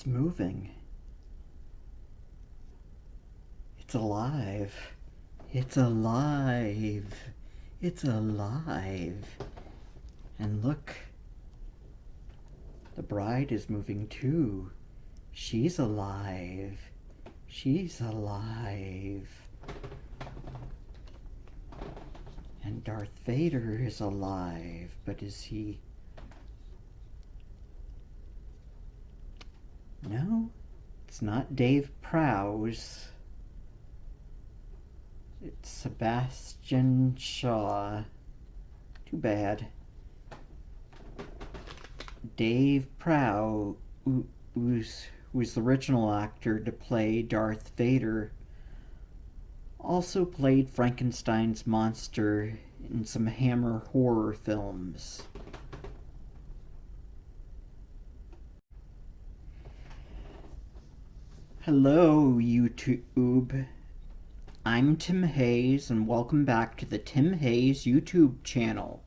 It's moving. It's alive. It's alive. It's alive. And look, the bride is moving too. She's alive. She's alive. And Darth Vader is alive, but is he... No, it's not Dave Prowse. It's Sebastian Shaw. Too bad. Dave Prowse, who's the original actor to play Darth Vader, also played Frankenstein's monster in some Hammer horror films. Hello, YouTube. I'm Tim Hayes, and welcome back to the Tim Hayes YouTube channel.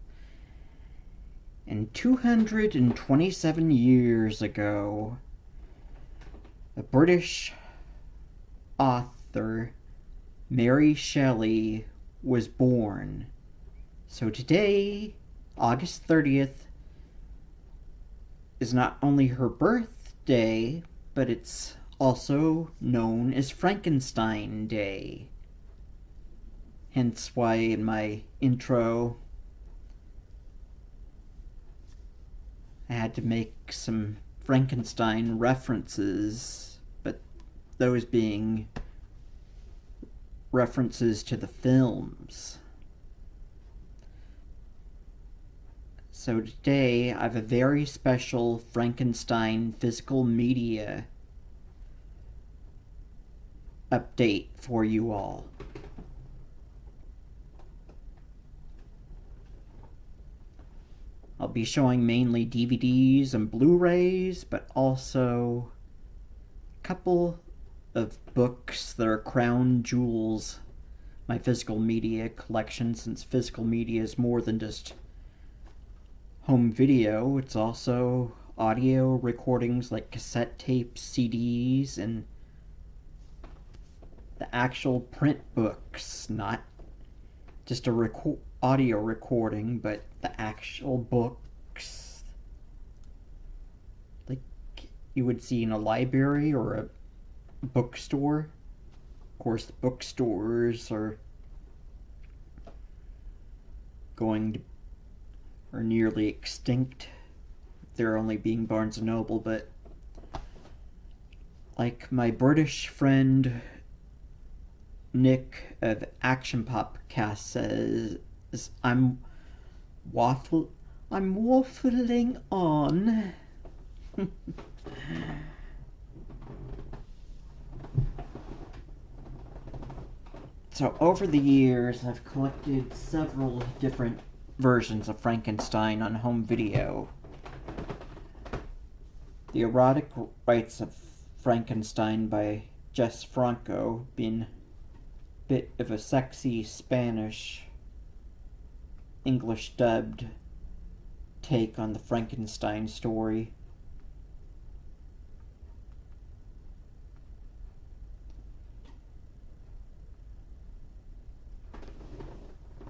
And 227 years ago, a British author, Mary Shelley, was born. So today, August 30th, is not only her birthday, but it's also known as Frankenstein Day. Hence why in my intro I had to make some Frankenstein references, but those being references to the films. So today I have a very special Frankenstein Physical Media update for you all. I'll be showing mainly DVDs and Blu-rays, but also a couple of books that are crown jewels my physical media collection, since physical media is more than just home video. It's also audio recordings like cassette tapes, CDs, and the actual print books, not just a audio recording, but the actual books like you would see in a library or a bookstore. Of course, the bookstores are nearly extinct. There only being Barnes & Noble, but like my British friend Nick of Action Popcast says, I'm waffling on. So over the years, I've collected several different versions of Frankenstein on home video. The erotic rights of Frankenstein by Jess Franco being a bit of a sexy Spanish English dubbed take on the Frankenstein story.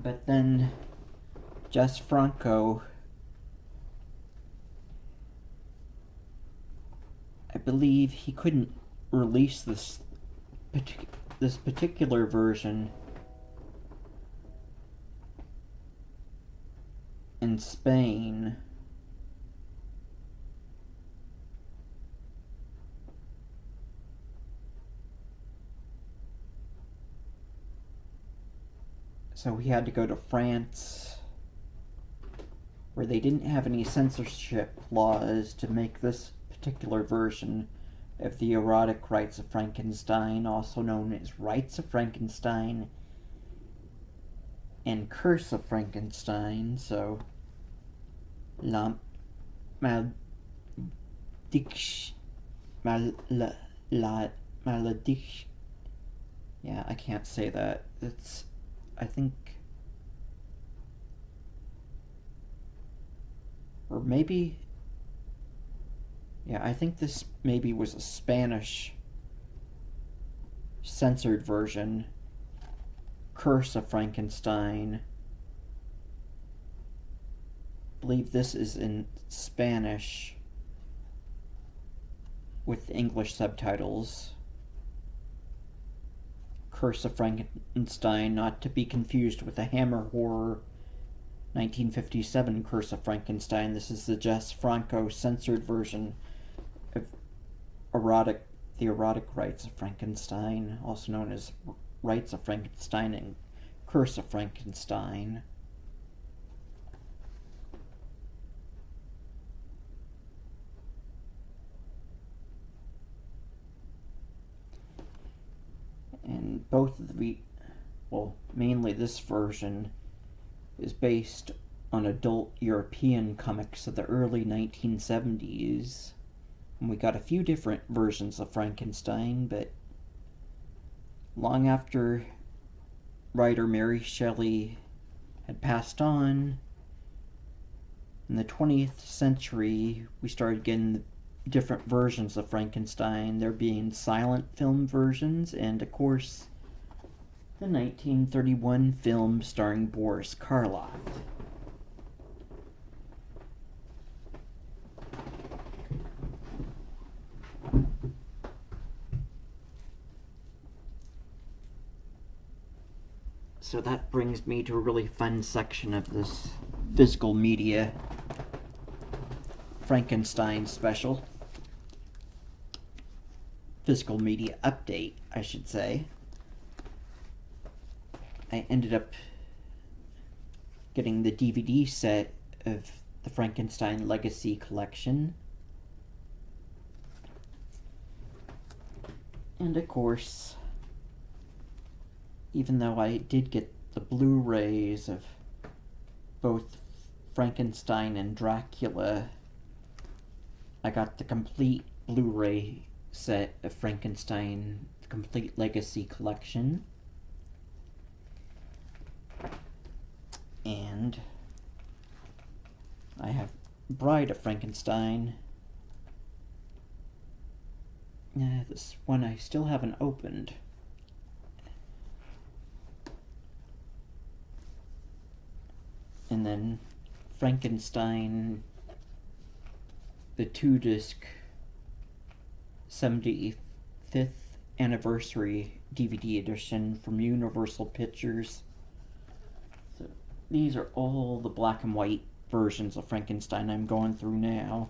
But then Jess Franco, I believe he couldn't release this particular version in Spain. So he had to go to France, where they didn't have any censorship laws, to make this particular version of the erotic rights of Frankenstein, also known as Rights of Frankenstein and Curse of Frankenstein. So la malediction, malediction. Yeah, I can't say that. It's, I think, or maybe Yeah, I think this maybe was a Spanish censored version. Curse of Frankenstein. I believe this is in Spanish with English subtitles. Curse of Frankenstein, not to be confused with the Hammer Horror 1957 Curse of Frankenstein. This is the Jess Franco censored version of the erotic rites of Frankenstein, also known as Rites of Frankenstein and Curse of Frankenstein. And both of mainly this version is based on adult European comics of the early 1970s. And we got a few different versions of Frankenstein, but long after writer Mary Shelley had passed on, in the 20th century, we started getting different versions of Frankenstein, there being silent film versions, and of course, the 1931 film starring Boris Karloff. So that brings me to a really fun section of this physical media Frankenstein special. Physical media update, I should say. I ended up getting the DVD set of the Frankenstein Legacy Collection. And of course, even though I did get the Blu-rays of both Frankenstein and Dracula, I got the complete Blu-ray set of Frankenstein, the complete Legacy Collection. And I have Bride of Frankenstein. This one I still haven't opened. And then Frankenstein, the 2-disc 75th anniversary DVD edition from Universal Pictures. So these are all the black and white versions of Frankenstein I'm going through now.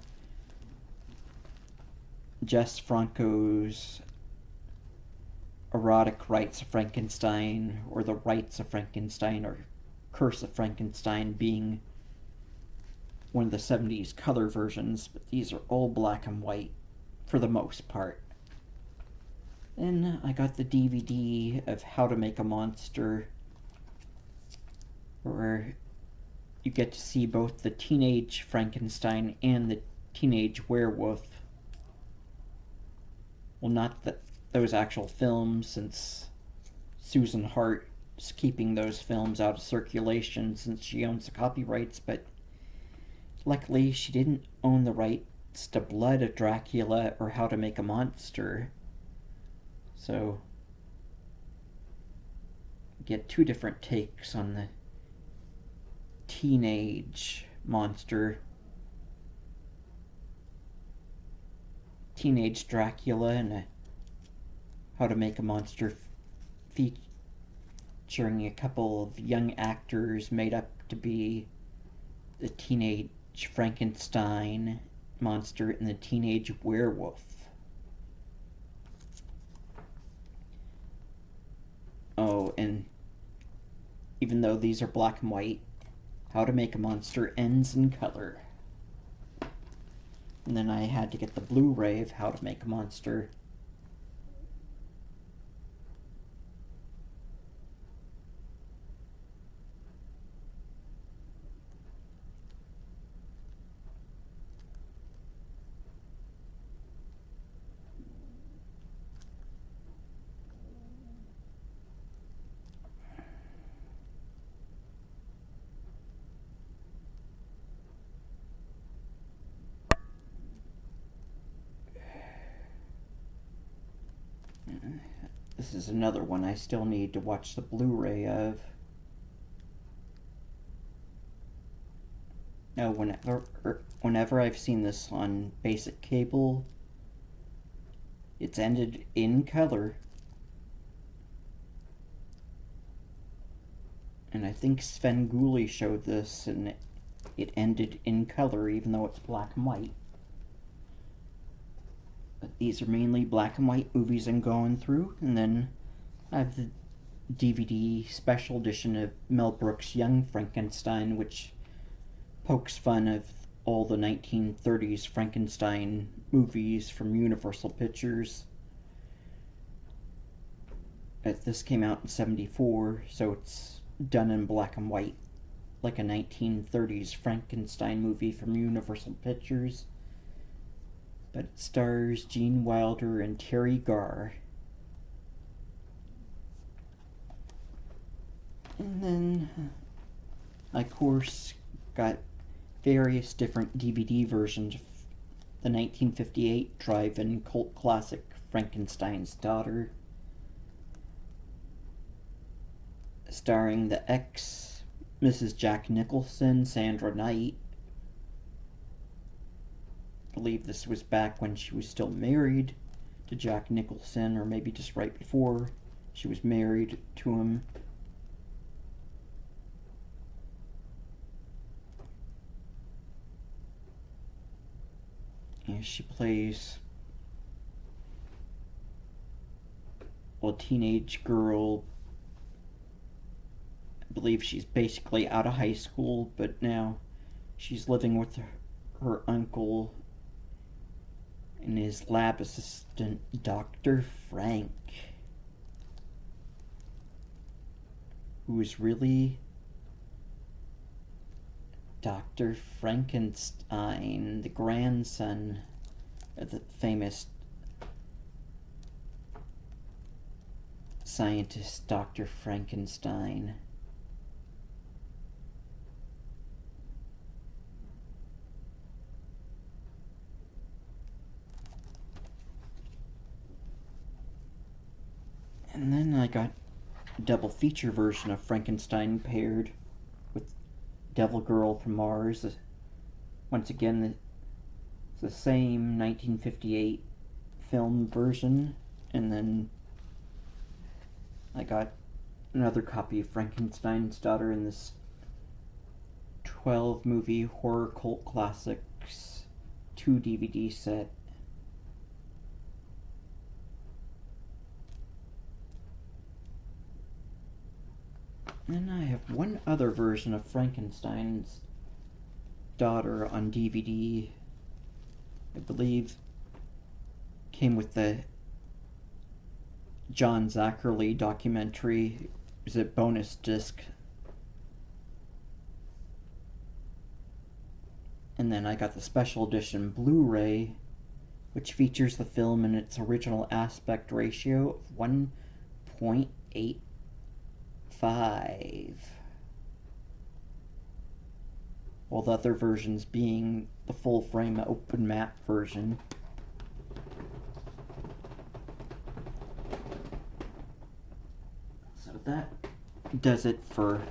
Jess Franco's Erotic Rites of Frankenstein, or the Rites of Frankenstein, or Curse of Frankenstein being one of the 70s color versions, but these are all black and white for the most part. Then I got the DVD of How to Make a Monster, where you get to see both the teenage Frankenstein and the teenage werewolf. Well, not those actual films, since Susan Hart is keeping those films out of circulation since she owns the copyrights, but luckily she didn't own the rights to Blood of Dracula or How to Make a Monster. So get two different takes on the teenage monster. Teenage Dracula and How to Make a Monster featuring a couple of young actors made up to be the teenage Frankenstein monster and the teenage werewolf. Oh, and even though these are black and white, How to Make a Monster ends in color. And then I had to get the Blu-ray of How to Make a Monster. This is another one I still need to watch the Blu-ray of. No, whenever I've seen this on basic cable, it's ended in color. And I think Sven Gulli showed this, and it ended in color, even though it's black and white. But these are mainly black and white movies I'm going through, and then I have the DVD special edition of Mel Brooks' Young Frankenstein, which pokes fun of all the 1930s Frankenstein movies from Universal Pictures. This came out in '74, so it's done in black and white, like a 1930s Frankenstein movie from Universal Pictures. But it stars Gene Wilder and Terry Garr. And then I, of course, got various different DVD versions of the 1958 drive-in cult classic Frankenstein's Daughter, starring the ex-Mrs. Jack Nicholson, Sandra Knight. I believe this was back when she was still married to Jack Nicholson, or maybe just right before she was married to him. And she plays a teenage girl. I believe she's basically out of high school, but now she's living with her uncle and his lab assistant, Dr. Frank, who is really Dr. Frankenstein, the grandson of the famous scientist Dr. Frankenstein. And then I got a double feature version of Frankenstein paired with Devil Girl from Mars. Once again, it's the same 1958 film version, and then I got another copy of Frankenstein's Daughter in this 12 movie horror cult classics 2 DVD set. And I have one other version of Frankenstein's Daughter on DVD. I believe came with the John Zachary documentary. It was a bonus disc. And then I got the special edition Blu-ray, which features the film in its original aspect ratio of 1.85. While the other versions being the full frame open map version. So that does it for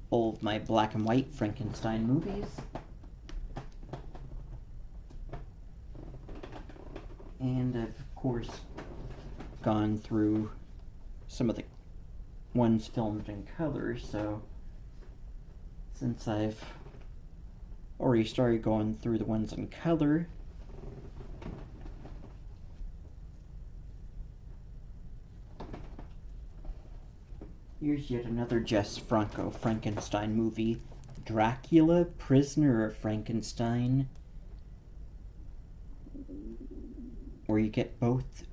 all of my black and white Frankenstein movies. And I've, of course, gone through some of the ones filmed in color, so since I've already started going through the ones in color, here's yet another Jess Franco Frankenstein movie, Dracula, Prisoner of Frankenstein, where you get both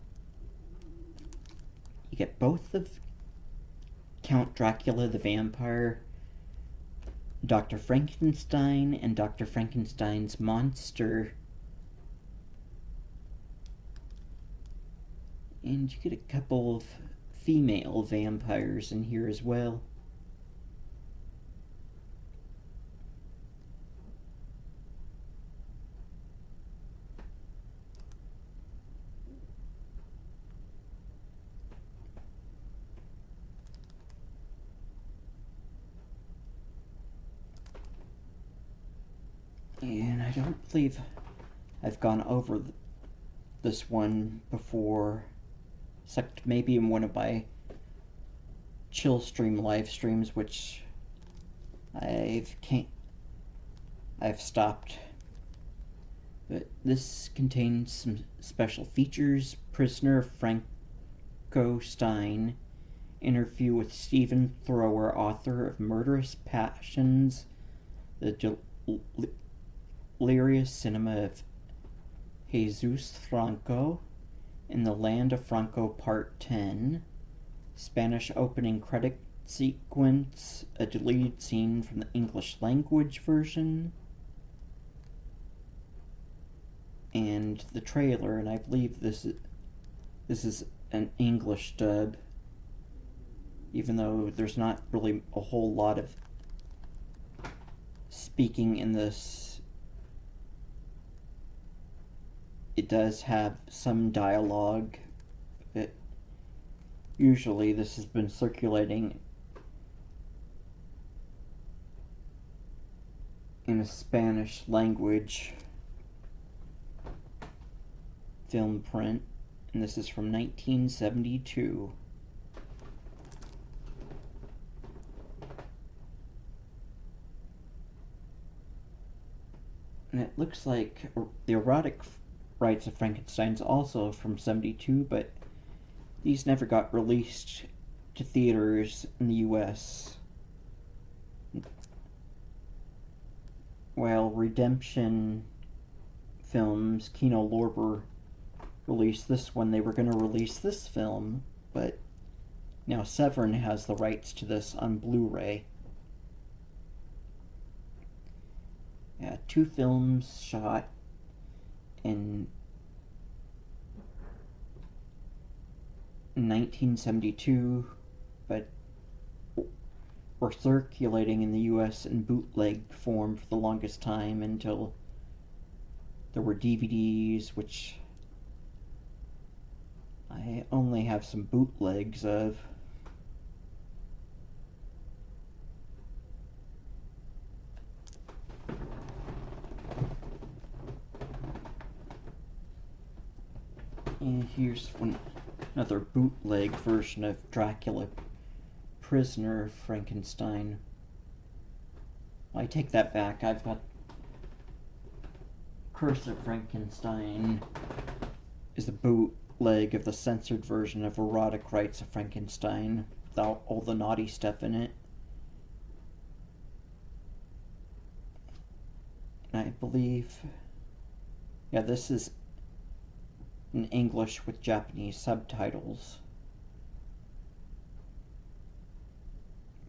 of Count Dracula the vampire, Dr. Frankenstein, and Dr. Frankenstein's monster. And you get a couple of female vampires in here as well. And I don't believe I've gone over this one before, except maybe in one of my chill stream live streams, which I've stopped. But this contains some special features: prisoner Frankenstein, interview with Stephen Thrower, author of Murderous Passions, the delirious cinema of Jesus Franco, In the Land of Franco Part 10, Spanish opening credit sequence, a deleted scene from the English language version, and the trailer. And I believe this is an English dub, even though there's not really a whole lot of speaking in this. It does have some dialogue, but usually this has been circulating in a Spanish language film print, and this is from 1972. And it looks like the erotic rights of Frankenstein's also from 72, but these never got released to theaters in the US. While Redemption Films, Kino Lorber, released this one, they were going to release this film, but now Severin has the rights to this on Blu-ray. Yeah, 2 films shot in 1972, but were circulating in the US in bootleg form for the longest time until there were DVDs, which I only have some bootlegs of. And here's another bootleg version of Dracula Prisoner Frankenstein. I take that back. I've got Curse of Frankenstein is a bootleg of the censored version of Erotic Rights of Frankenstein without all the naughty stuff in it. And I believe, yeah, this is in English with Japanese subtitles.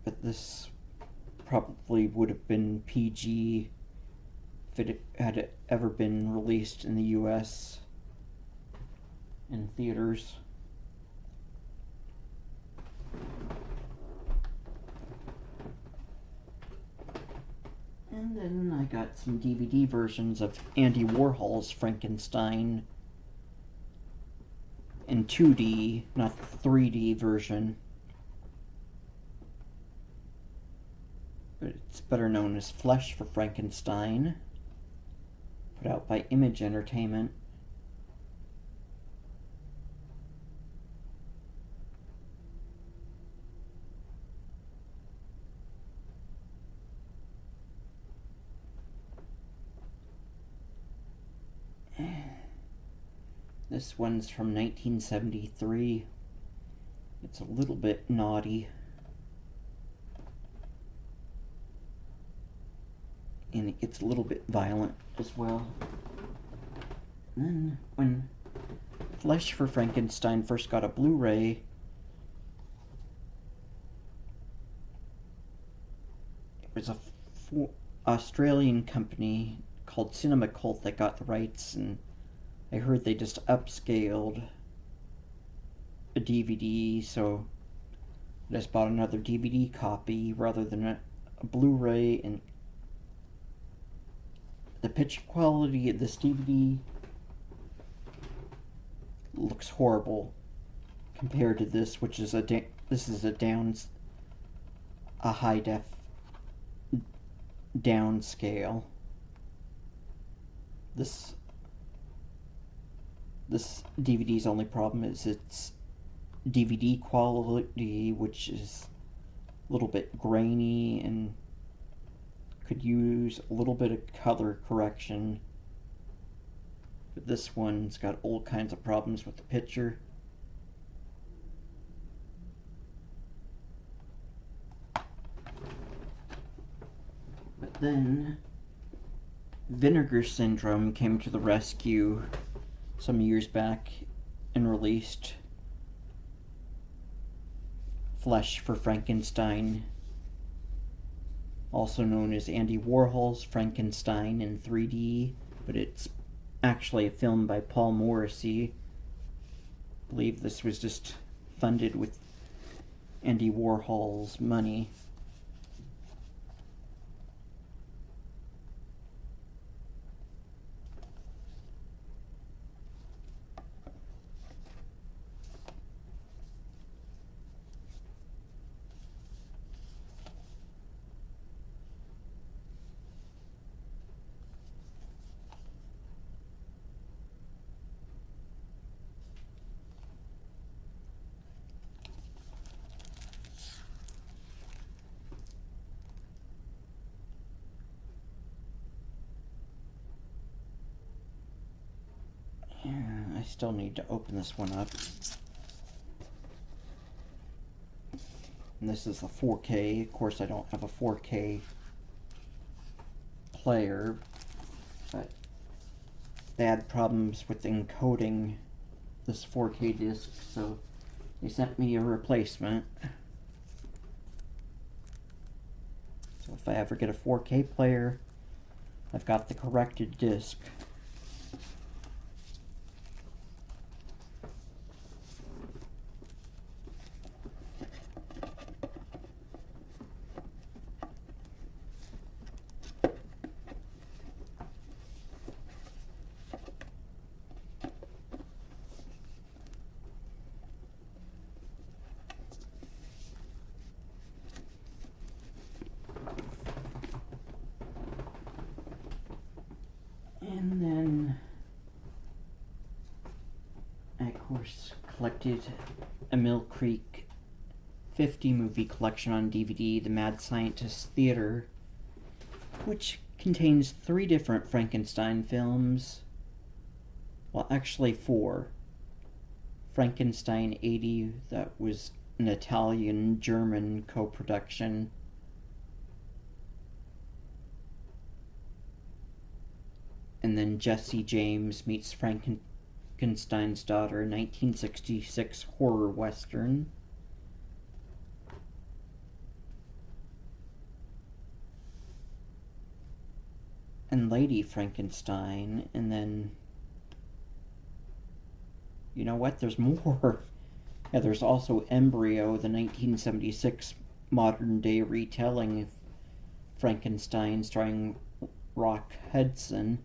But this probably would have been PG if it had ever been released in the US in theaters. And then I got some DVD versions of Andy Warhol's Frankenstein in 2D, not the 3D version. But it's better known as Flesh for Frankenstein, put out by Image Entertainment. This one's from 1973. It's a little bit naughty. And it gets a little bit violent as well. And then when Flesh for Frankenstein first got a Blu-ray, it was a Australian company called Cinema Cult that got the rights, and I heard they just upscaled a DVD, so I just bought another DVD copy rather than a Blu-ray, and the picture quality of this DVD looks horrible compared to this, which is this is a high def downscale. This DVD's only problem is its DVD quality, which is a little bit grainy and could use a little bit of color correction. But this one's got all kinds of problems with the picture. But then Vinegar Syndrome came to the rescue some years back and released Flesh for Frankenstein, also known as Andy Warhol's Frankenstein in 3D, but it's actually a film by Paul Morrissey. I believe this was just funded with Andy Warhol's money. I still need to open this one up. And this is a 4K. Of course, I don't have a 4K player, but they had problems with encoding this 4K disc, so they sent me a replacement. So if I ever get a 4K player, I've got the corrected disc. And then I, of course, collected a Mill Creek 50 movie collection on DVD, The Mad Scientist Theater, which contains 3 different Frankenstein films. Well, actually 4. Frankenstein 80, that was an Italian-German co-production. And then Jesse James Meets Frankenstein's Daughter, 1966 horror western. And Lady Frankenstein, and then, you know what, there's more. Yeah, there's also Embryo, the 1976 modern-day retelling of Frankenstein starring Rock Hudson.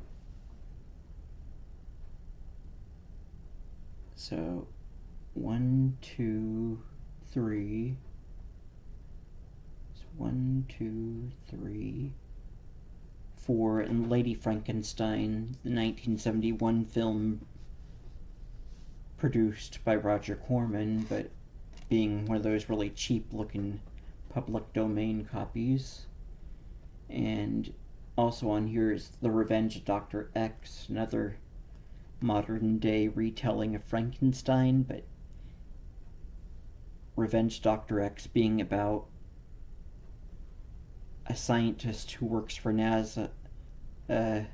So, 1, 2, 3. So 1, 2, 3, 4, and Lady Frankenstein, the 1971 film produced by Roger Corman, but being one of those really cheap-looking public domain copies. And also on here is The Revenge of Dr. X, another modern-day retelling of Frankenstein, but Revenge Dr. X being about a scientist who works for NASA, a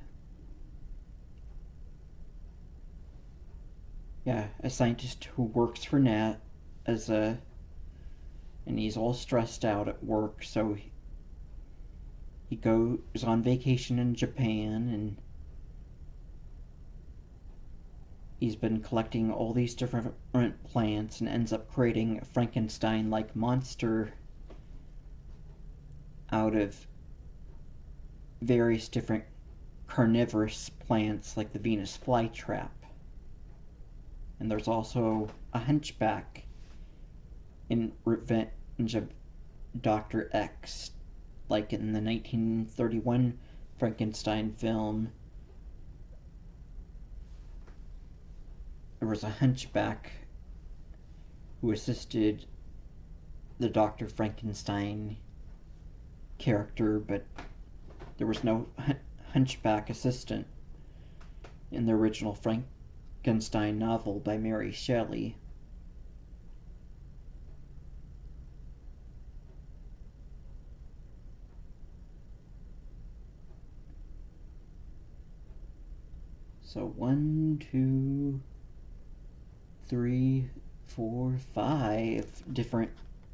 scientist who works for NASA, and he's all stressed out at work, so he goes on vacation in Japan, and he's been collecting all these different plants and ends up creating a Frankenstein-like monster out of various different carnivorous plants like the Venus flytrap. And there's also a hunchback in Revenge of Dr. X, like in the 1931 Frankenstein film, there was a hunchback who assisted the Dr. Frankenstein character, but there was no hunchback assistant in the original Frankenstein novel by Mary Shelley. So 1, 2, 3, 4, 5 different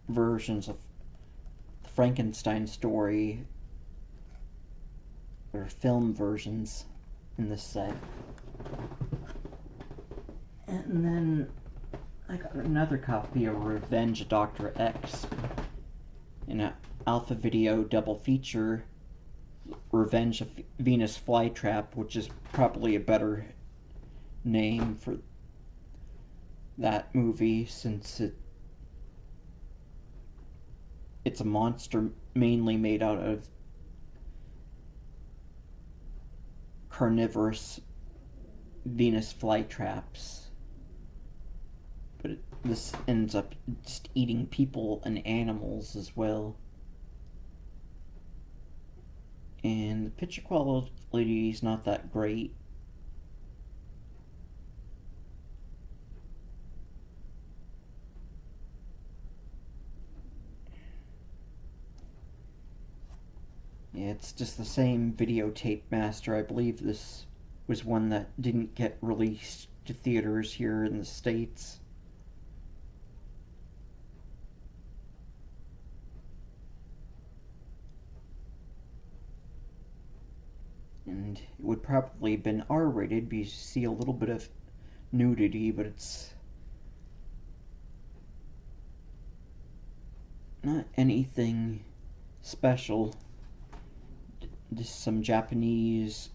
versions of the Frankenstein story, or film versions, in this set. And then I got another copy of Revenge of Dr. X in an Alpha Video double feature, Revenge of Venus Flytrap, which is probably a better name for that movie, since it's a monster mainly made out of carnivorous Venus flytraps. But this ends up just eating people and animals as well. And the picture quality is not that great. Yeah, it's just the same videotape master. I believe this was one that didn't get released to theaters here in the States. And it would probably have been R-rated because you see a little bit of nudity, but it's not anything special. Just some Japanese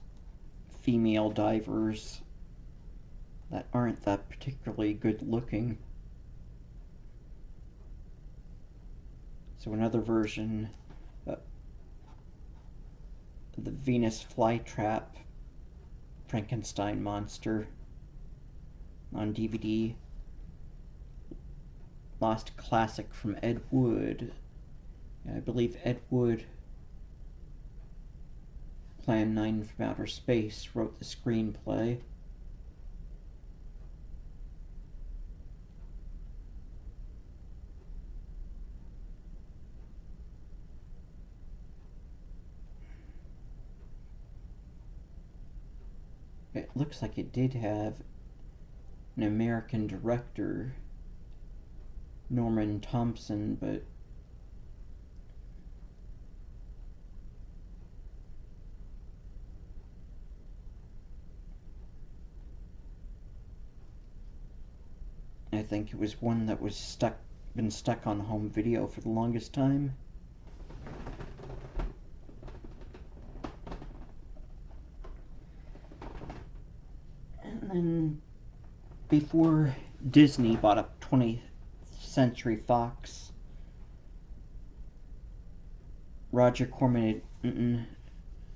female divers that aren't that particularly good looking. So another version of the Venus flytrap Frankenstein monster on DVD. Lost classic from Ed Wood. I believe Ed Wood, Plan 9 from Outer Space, wrote the screenplay. It looks like it did have an American director, Norman Thompson, but I think it was one that was been stuck on home video for the longest time. And then before Disney bought up 20th Century Fox, Roger Corman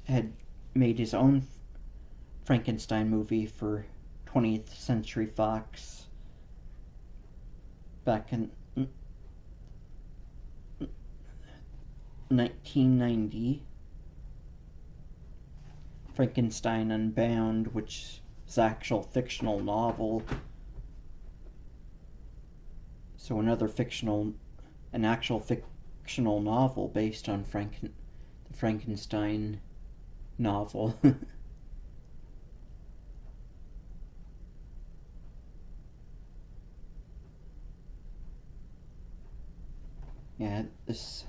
had made his own Frankenstein movie for 20th Century Fox back in 1990. Frankenstein Unbound, which is an actual fictional novel. So an actual fictional novel based on the Frankenstein novel. Yeah, this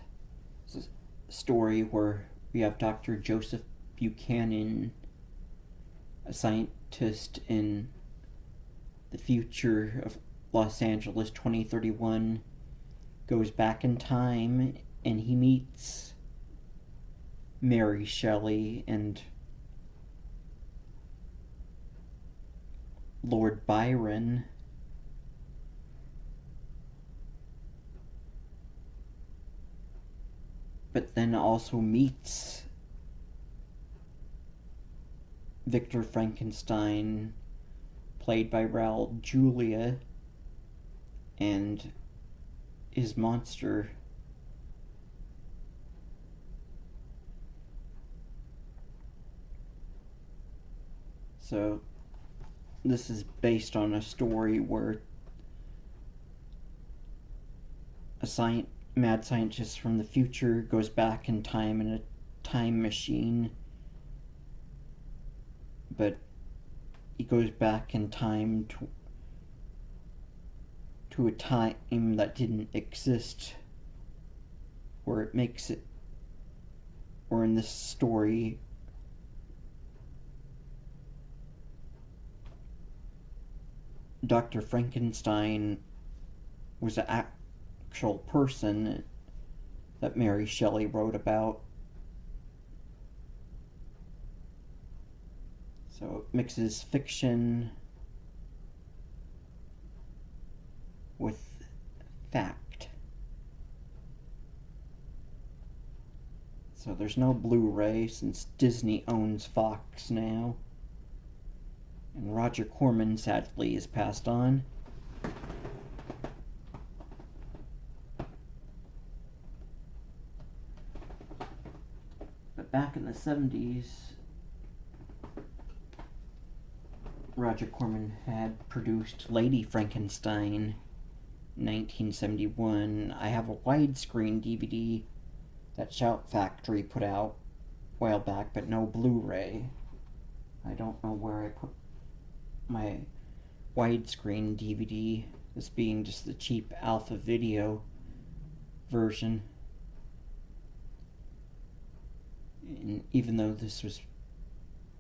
is a story where we have Dr. Joseph Buchanan, a scientist in the future of Los Angeles 2031, goes back in time and he meets Mary Shelley and Lord Byron. But then also meets Victor Frankenstein, played by Raul Julia, and his monster so this is based on a story where a mad scientist from the future goes back in time in a time machine, but he goes back in time to a time that didn't exist, where it makes it, or in this story, Dr. Frankenstein was an actual person that Mary Shelley wrote about. So it mixes fiction with fact. So there's no Blu-ray since Disney owns Fox now. And Roger Corman sadly has passed on. But back in the 70s, Roger Corman had produced Lady Frankenstein in 1971. I have a widescreen DVD that Shout Factory put out a while back, but no Blu-ray. I don't know where I put my widescreen DVD, this being just the cheap Alpha Video version. And even though this was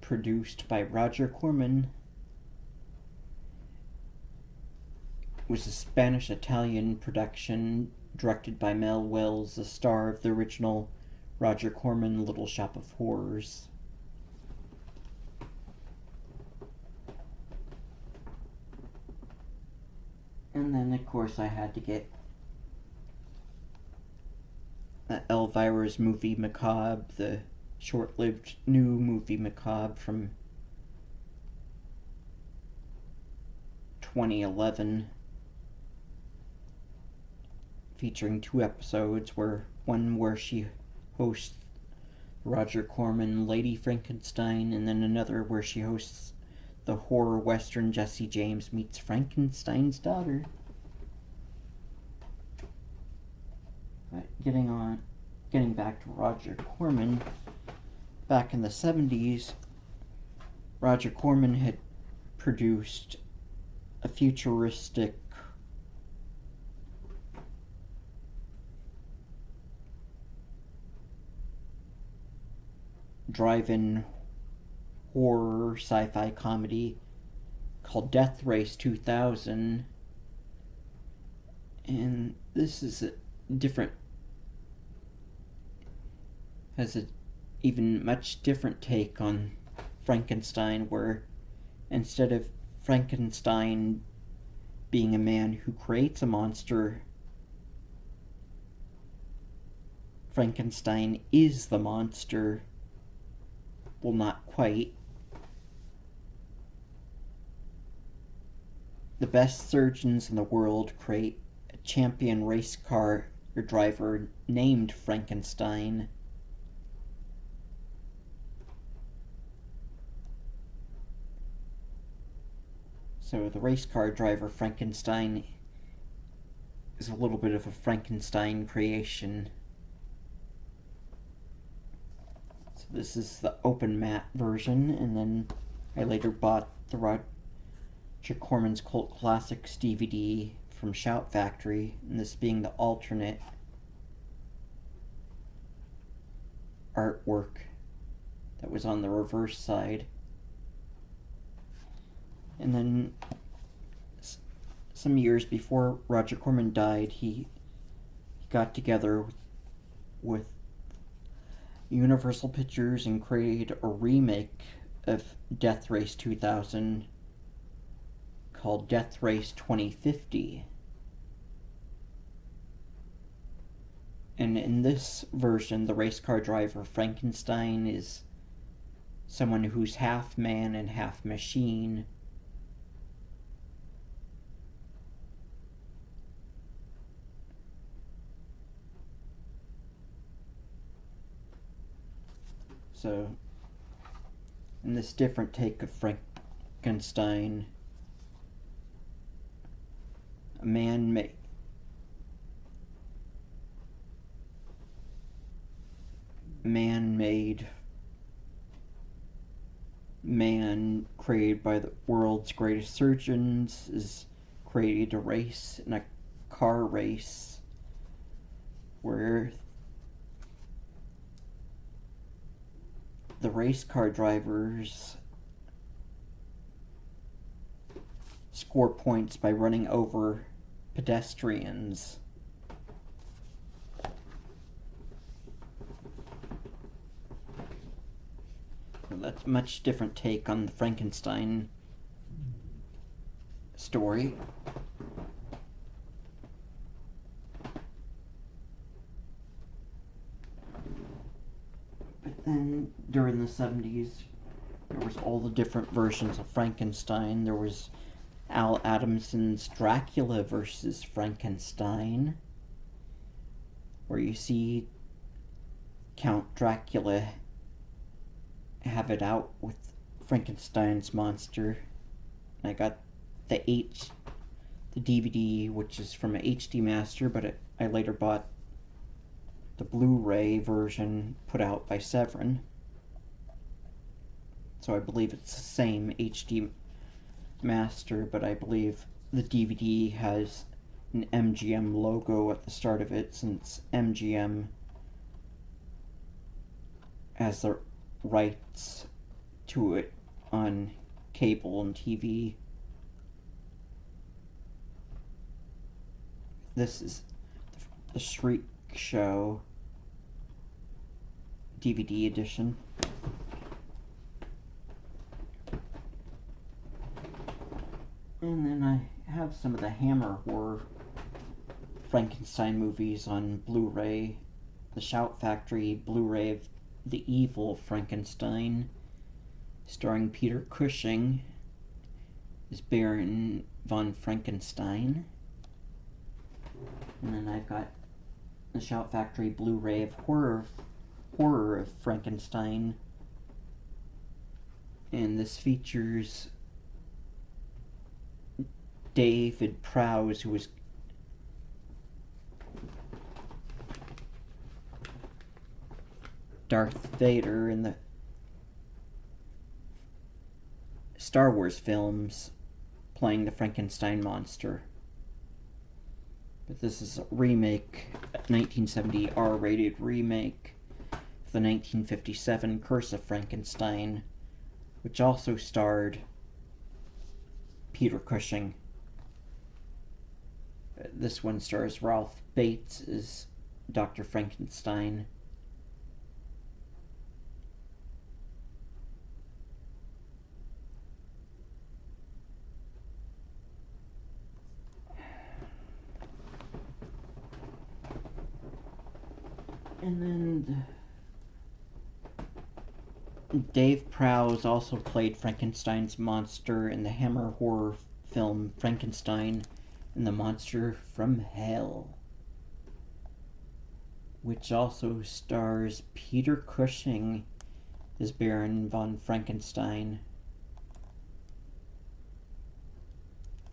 produced by Roger Corman, it was a Spanish-Italian production directed by Mel Wells, the star of the original Roger Corman Little Shop of Horrors. And then, of course, I had to get Elvira's Movie Macabre, the short-lived new movie Macabre from 2011, featuring 2 episodes, one where she hosts Roger Corman Lady Frankenstein, and then another where she hosts the horror western Jesse James Meets Frankenstein's Daughter. But getting back to Roger Corman, back in the 70s, Roger Corman had produced a futuristic drive-in horror sci-fi comedy called Death Race 2000, and this is has an even much different take on Frankenstein, where instead of Frankenstein being a man who creates a monster, Frankenstein is the monster. Well, not quite. The best surgeons in the world create a champion race car driver named Frankenstein. So the race car driver Frankenstein is a little bit of a Frankenstein creation. So this is the open matte version, and then I later bought the Roger Corman's Cult Classics DVD from Shout Factory, and this being the alternate artwork that was on the reverse side. And then some years before Roger Corman died, he got together with Universal Pictures and created a remake of Death Race 2000 called Death Race 2050. And in this version, the race car driver Frankenstein is someone who's half man and half machine, So, in this different take of Frankenstein, a man-made man created by the world's greatest surgeons is created to race in a car race where the race car drivers score points by running over pedestrians. That's a much different take on the Frankenstein story. But then during the 70s, there was all the different versions of Frankenstein. There was Al Adamson's Dracula versus Frankenstein, where you see Count Dracula have it out with Frankenstein's monster. I got the DVD, which is from an HD master, but I later bought the Blu-ray version put out by Severin. So I believe it's the same HD master, but I believe the DVD has an MGM logo at the start of it, since MGM has the rights to it on cable and TV. This is the Shriek Show DVD edition. And then I have some of the Hammer horror Frankenstein movies on Blu-ray. The Shout Factory Blu-ray of The Evil Frankenstein, starring Peter Cushing as Baron von Frankenstein. And then I've got the Shout Factory Blu-ray of Horror of Frankenstein. And this features David Prowse, who was Darth Vader in the Star Wars films, playing the Frankenstein monster. But this is a remake, a 1970 R-rated remake of the 1957 Curse of Frankenstein, which also starred Peter Cushing. This one stars Ralph Bates as Dr. Frankenstein. And then Dave Prowse also played Frankenstein's monster in the Hammer horror film Frankenstein and the Monster from Hell, which also stars Peter Cushing as Baron von Frankenstein.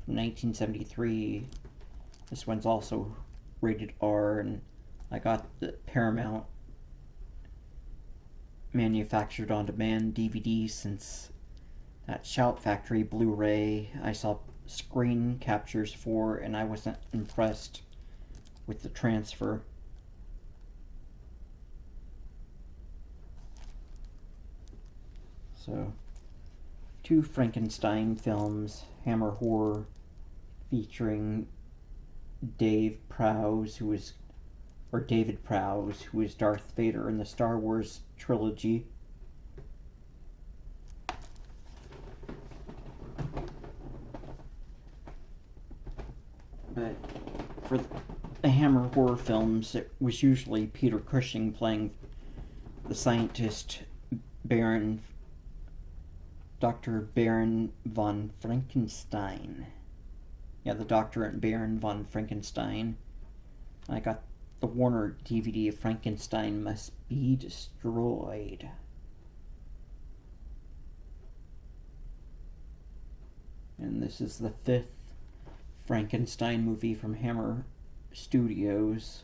From 1973. This one's also rated R, and I got the Paramount manufactured on demand DVD, since that Shout Factory Blu-ray I saw screen captures for, and I wasn't impressed with the transfer. So, 2 Frankenstein films, Hammer horror, featuring David Prowse, who is Darth Vader in the Star Wars trilogy. But for the Hammer horror films, it was usually Peter Cushing playing the scientist Dr. Baron von Frankenstein. Yeah, the Doctor and Baron von Frankenstein. I got the Warner DVD of Frankenstein Must Be Destroyed. And this is the 5th Frankenstein movie from Hammer Studios.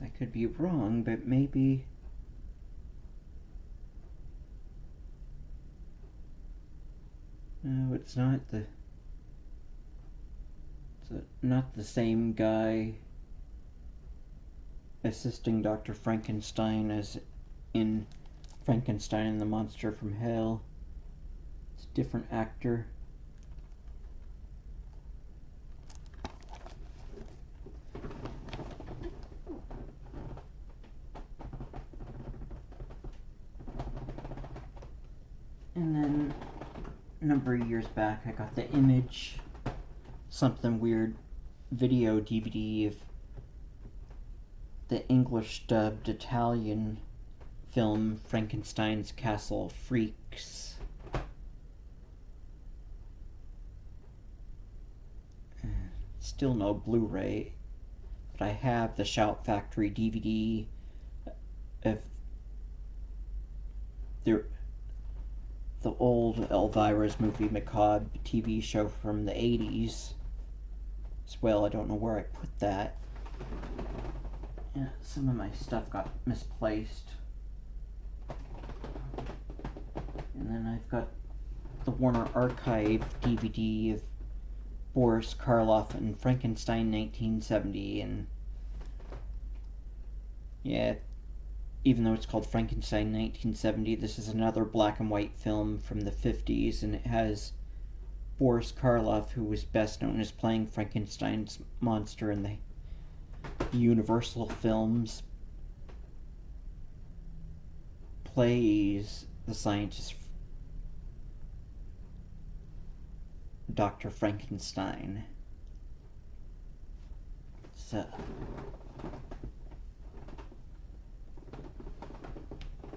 I could be wrong, but maybe... No, it's not the... not the same guy assisting Dr. Frankenstein as in Frankenstein and the Monster from Hell. It's a different actor. And then a number of years back I got the Image Something Weird video DVD of the English dubbed Italian film Frankenstein's Castle Freaks. Still no Blu-ray, but I have the Shout Factory DVD of the old Elvira's Movie Macabre TV show from the 80s as well. I don't know where I put that. Yeah, some of my stuff got misplaced. And then I've got the Warner Archive DVD of Boris Karloff and Frankenstein 1970, and yeah, even though it's called Frankenstein 1970, this is another black and white film from the 50s, and it has Boris Karloff, who was best known as playing Frankenstein's monster in the Universal films, plays the scientist Dr. Frankenstein. So,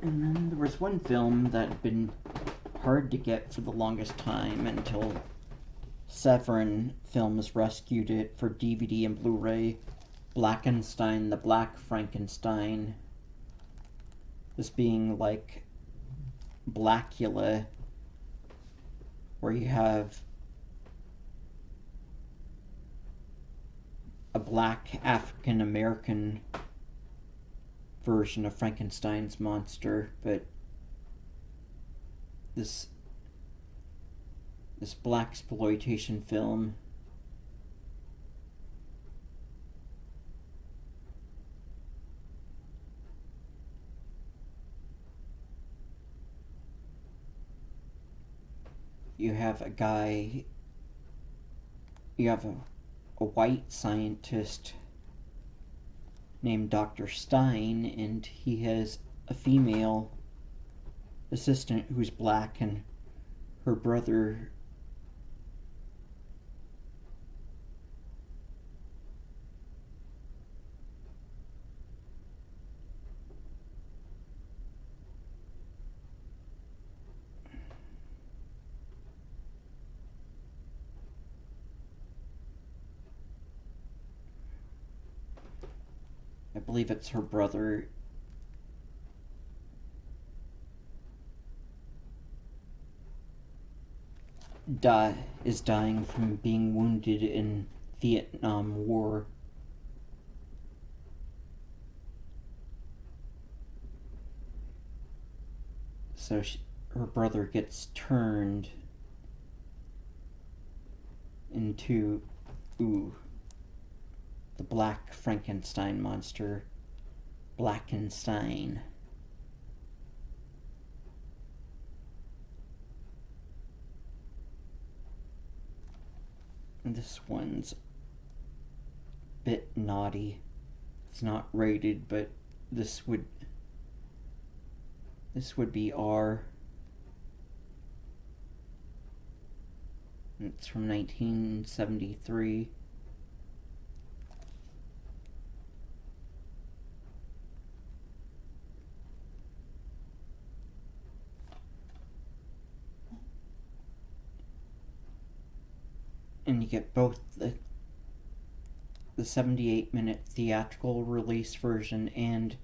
and then there was one film that had been hard to get for the longest time until Severin Films rescued it for DVD and Blu-ray. Blackenstein, the Black Frankenstein. This being like Blackula, where you have a black African American version of Frankenstein's monster, but this blaxploitation film you have a white scientist named Dr. Stein, and he has a female assistant who's black, and her brother I believe it's her brother is dying from being wounded in Vietnam War. So her brother gets turned into the Black Frankenstein monster, Blackenstein. And this one's a bit naughty. It's not rated, but this would be R. It's from 1973. And you get both the 78-minute theatrical release version and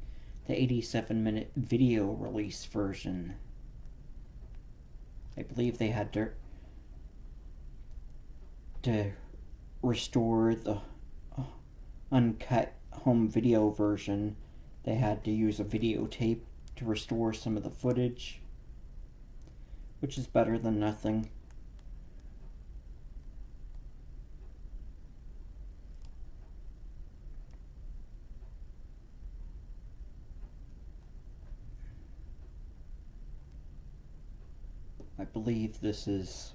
the 87-minute video release version. I believe they had to restore the uncut home video version. They had to use a videotape to restore some of the footage, which is better than nothing. I believe this is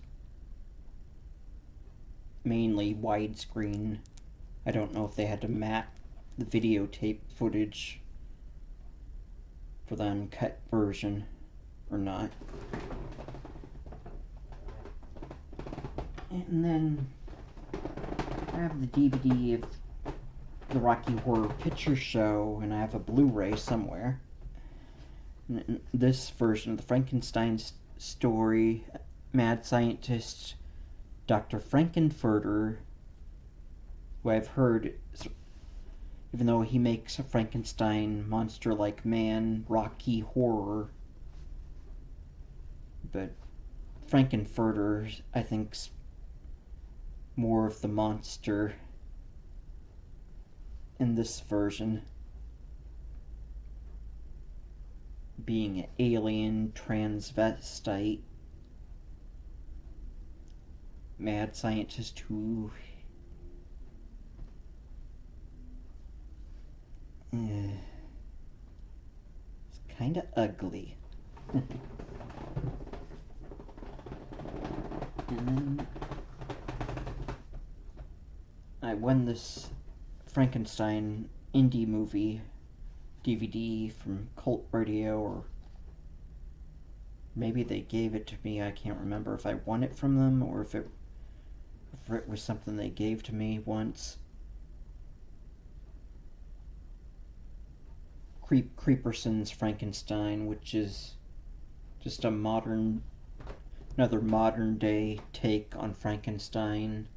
mainly widescreen. I don't know if they had to map the videotape footage for the uncut version or not. And then I have the DVD of the Rocky Horror Picture Show, and I have a Blu-ray somewhere. And this version of the Frankenstein story, mad scientist Dr. Frankenfurter, who I've heard, even though he makes a Frankenstein monster-like man, Rocky Horror, but Frankenfurter, I think's more of the monster in this version, being an alien transvestite mad scientist who is kind of ugly. And then I won this Frankenstein indie movie DVD from Cult Radio, or maybe they gave it to me. I can't remember if I won it from them or if it was something they gave to me once. Creeperson's Frankenstein, which is just another modern day take on Frankenstein.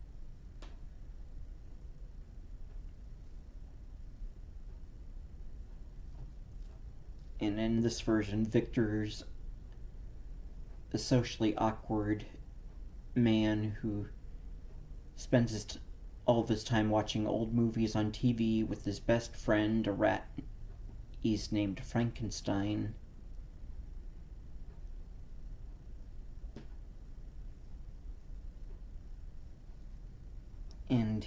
And in this version, Victor's a socially awkward man who spends all of his time watching old movies on TV with his best friend, a rat he's named Frankenstein. And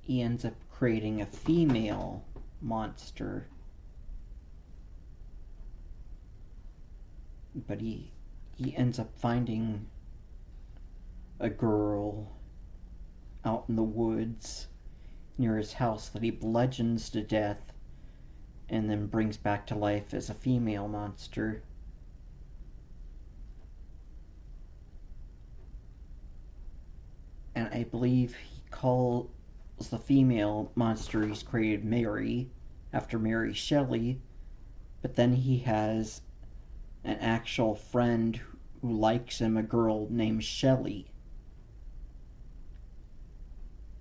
he ends up creating a female monster. But he ends up finding a girl out in the woods near his house that he bludgeons to death and then brings back to life as a female monster. And I believe he calls the female monster he's created Mary, after Mary Shelley, but then he has an actual friend who likes him, a girl named Shelley.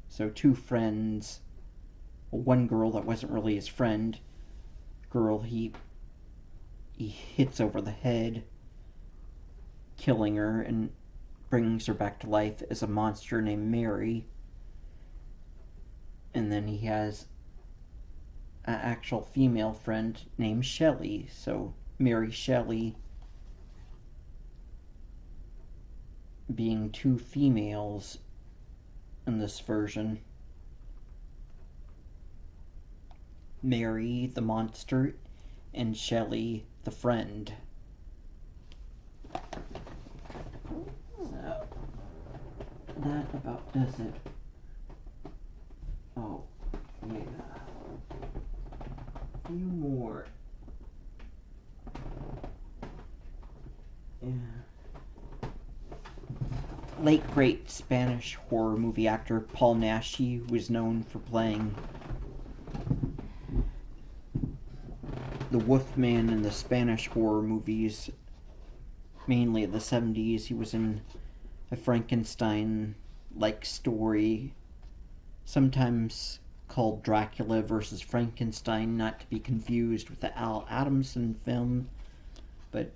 So two friends, one girl that wasn't really his friend, girl he hits over the head, killing her, and brings her back to life as a monster named Mary. And then he has an actual female friend named Shelley, so Mary Shelley being two females in this version. Mary, the monster, and Shelley, the friend. So, that about does it. Oh, yeah. A few more. Yeah. Late great Spanish horror movie actor Paul Naschy, who was known for playing the Wolfman in the Spanish horror movies, mainly in the 70s. He was in a Frankenstein-like story, sometimes called Dracula versus Frankenstein, not to be confused with the Al Adamson film, but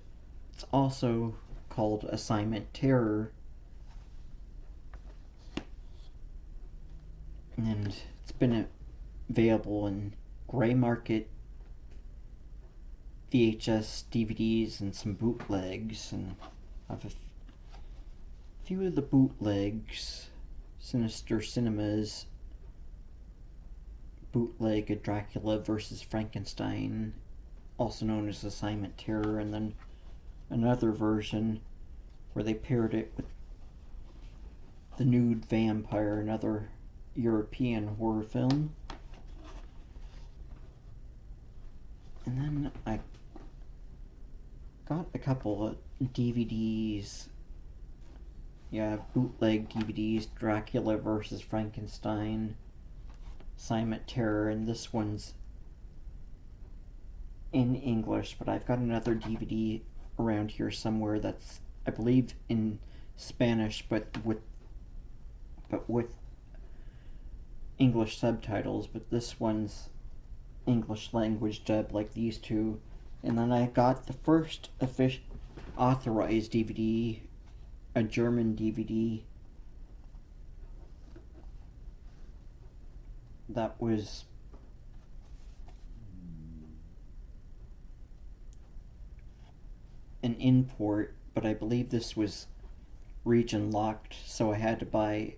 it's also called Assignment Terror. And it's been available in gray market VHS DVDs and some bootlegs, and I have a few of the bootlegs. Sinister Cinemas bootleg of Dracula versus Frankenstein, also known as Assignment Terror, and then another version where they paired it with The Nude Vampire, another European horror film. And then I got a couple of DVDs. Yeah, bootleg DVDs, Dracula versus Frankenstein, Assignment Terror, and this one's in English, but I've got another DVD around here somewhere that's, I believe, in Spanish, but with English subtitles, but this one's English language dub like these two. And then I got the first authorized DVD, a German DVD that was an import, but I believe this was region locked, so I had to buy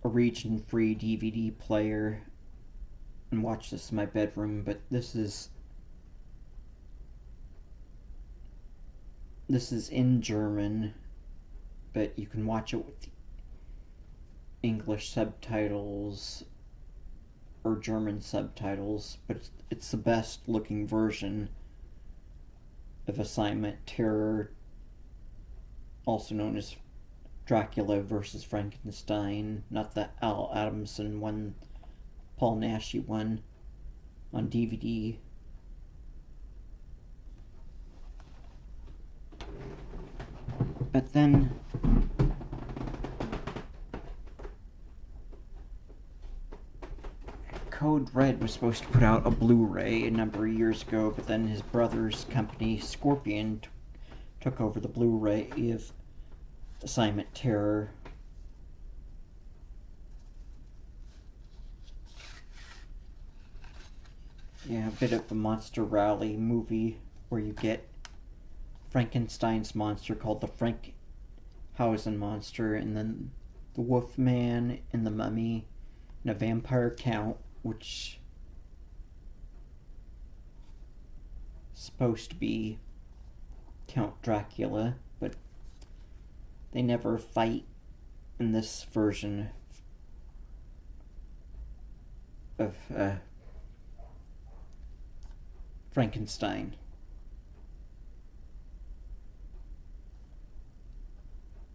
a region free DVD player and watch this in my bedroom. But this is in German, but you can watch it with English subtitles or German subtitles, but it's the best looking version of Assignment Terror, also known as Dracula versus Frankenstein, not the Al Adamson one, Paul Naschy one, on DVD. But then Code Red was supposed to put out a Blu-ray a number of years ago, but then his brother's company, Scorpion, took over the Blu-ray of Assignment Terror. Yeah, a bit of a monster rally movie where you get Frankenstein's monster called the Frankhausen monster, and then the Wolfman and the Mummy, and a vampire count, which is supposed to be Count Dracula, but they never fight in this version of Frankenstein.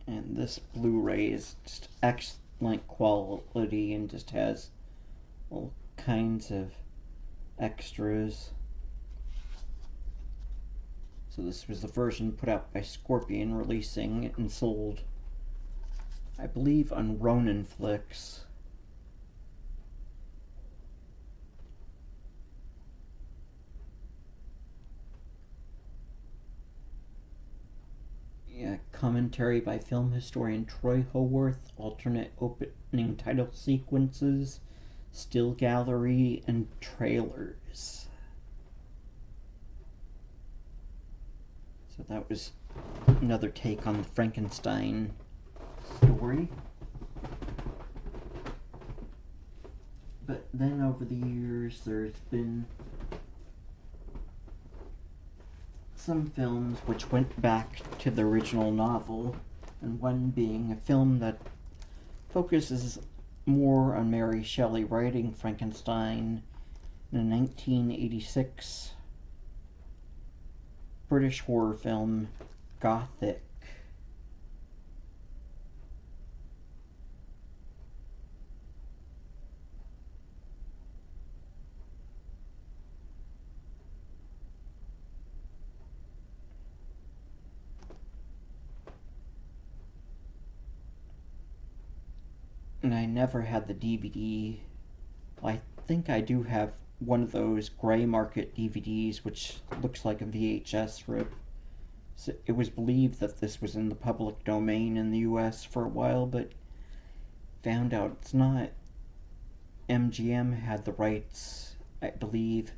And this Blu-ray is just excellent quality and just has all kinds of extras. So this was the version put out by Scorpion, releasing and sold, I believe, on Ronin Flicks. Yeah, commentary by film historian Troy Howarth, alternate opening title sequences, still gallery, and trailers. So that was another take on the Frankenstein story. But then over the years, there's been some films which went back to the original novel, and one being a film that focuses more on Mary Shelley writing Frankenstein in a 1986 British horror film, Gothic. and I never had the DVD. Well, I think I do have one of those gray market DVDs, which looks like a VHS rip. So it was believed that this was in the public domain in the US for a while, but found out it's not. MGM had the rights, I believe,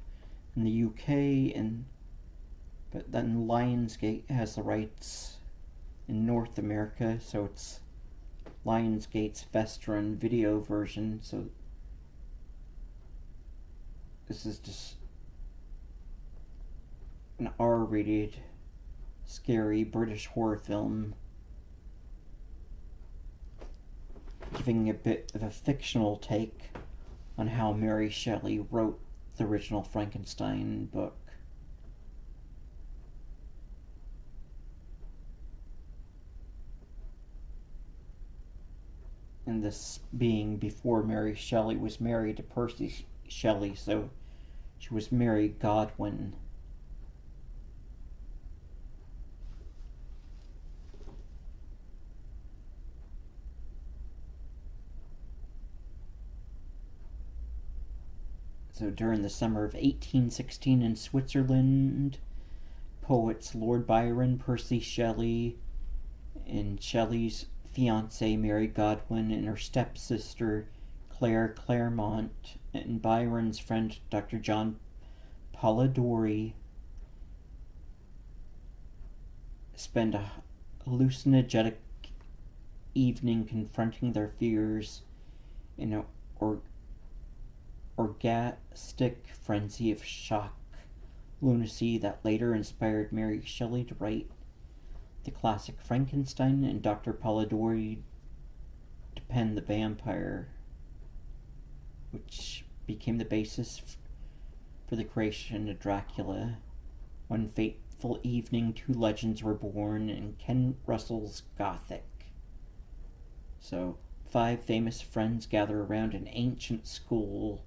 in the UK, but then Lionsgate has the rights in North America, so it's Lionsgate's Vestron video version. So this is just an R-rated, scary British horror film, giving a bit of a fictional take on how Mary Shelley wrote the original Frankenstein book. And this being before Mary Shelley was married to Percy Shelley, so she was Mary Godwin. So during the summer of 1816 in Switzerland, poets Lord Byron, Percy Shelley, and Shelley's fiancée Mary Godwin and her stepsister Claire Claremont, and Byron's friend Dr. John Polidori spend a hallucinogenic evening confronting their fears in an orgastic frenzy of shock lunacy that later inspired Mary Shelley to write the classic Frankenstein, and Dr. Polidori to pen The Vampire, which became the basis for the creation of Dracula. One fateful evening, two legends were born in Ken Russell's Gothic. So, 5 famous friends gather around an ancient skull.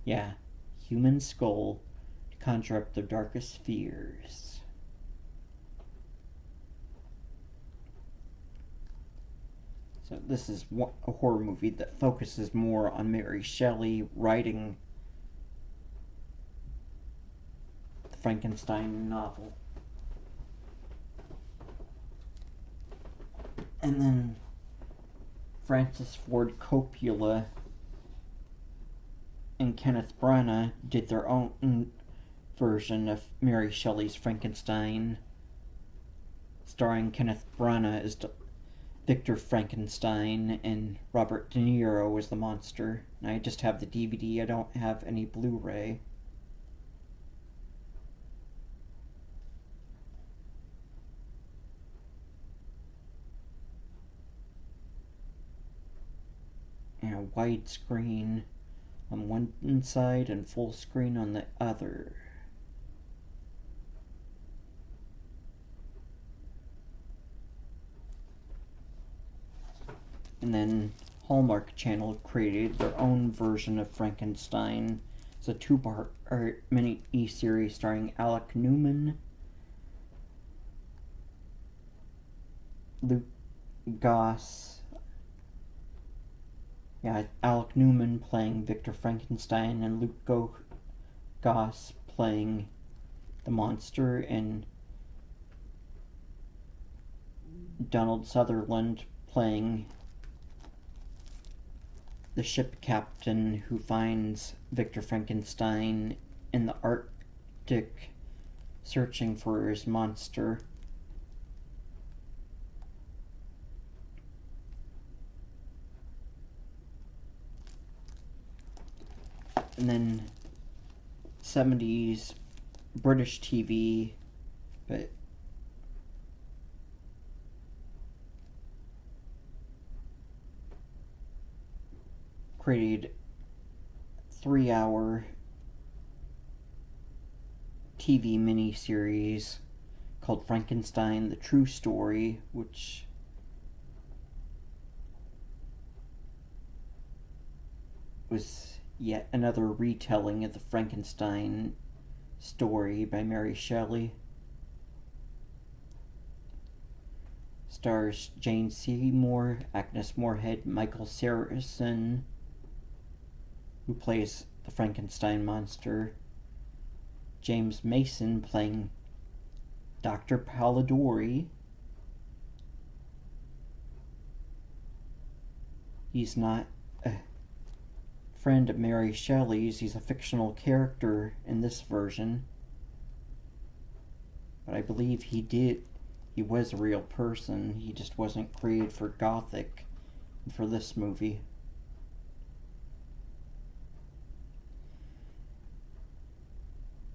Yeah, human skull, to conjure up their darkest fears. So this is a horror movie that focuses more on Mary Shelley writing the Frankenstein novel. And then Francis Ford Coppola and Kenneth Branagh did their own version of Mary Shelley's Frankenstein, starring Kenneth Branagh as Victor Frankenstein and Robert De Niro as the monster. And I just have the DVD, I don't have any Blu-ray. And widescreen on one side and full screen on the other. And then Hallmark Channel created their own version of Frankenstein. It's a 2-part mini-series starring Alec Newman, Luke Goss. Yeah, Alec Newman playing Victor Frankenstein and Luke Goss playing the monster, and Donald Sutherland playing the ship captain who finds Victor Frankenstein in the Arctic searching for his monster. And then 70s British TV, but created 3-hour TV miniseries called Frankenstein: The True Story, which was yet another retelling of the Frankenstein story by Mary Shelley. stars Jane Seymour, Agnes Moorehead, Michael Saracen, who plays the Frankenstein monster, James Mason playing Dr. Polidori. He's not a friend of Mary Shelley's, he's a fictional character in this version. But I believe he was a real person, he just wasn't created for Gothic for this movie.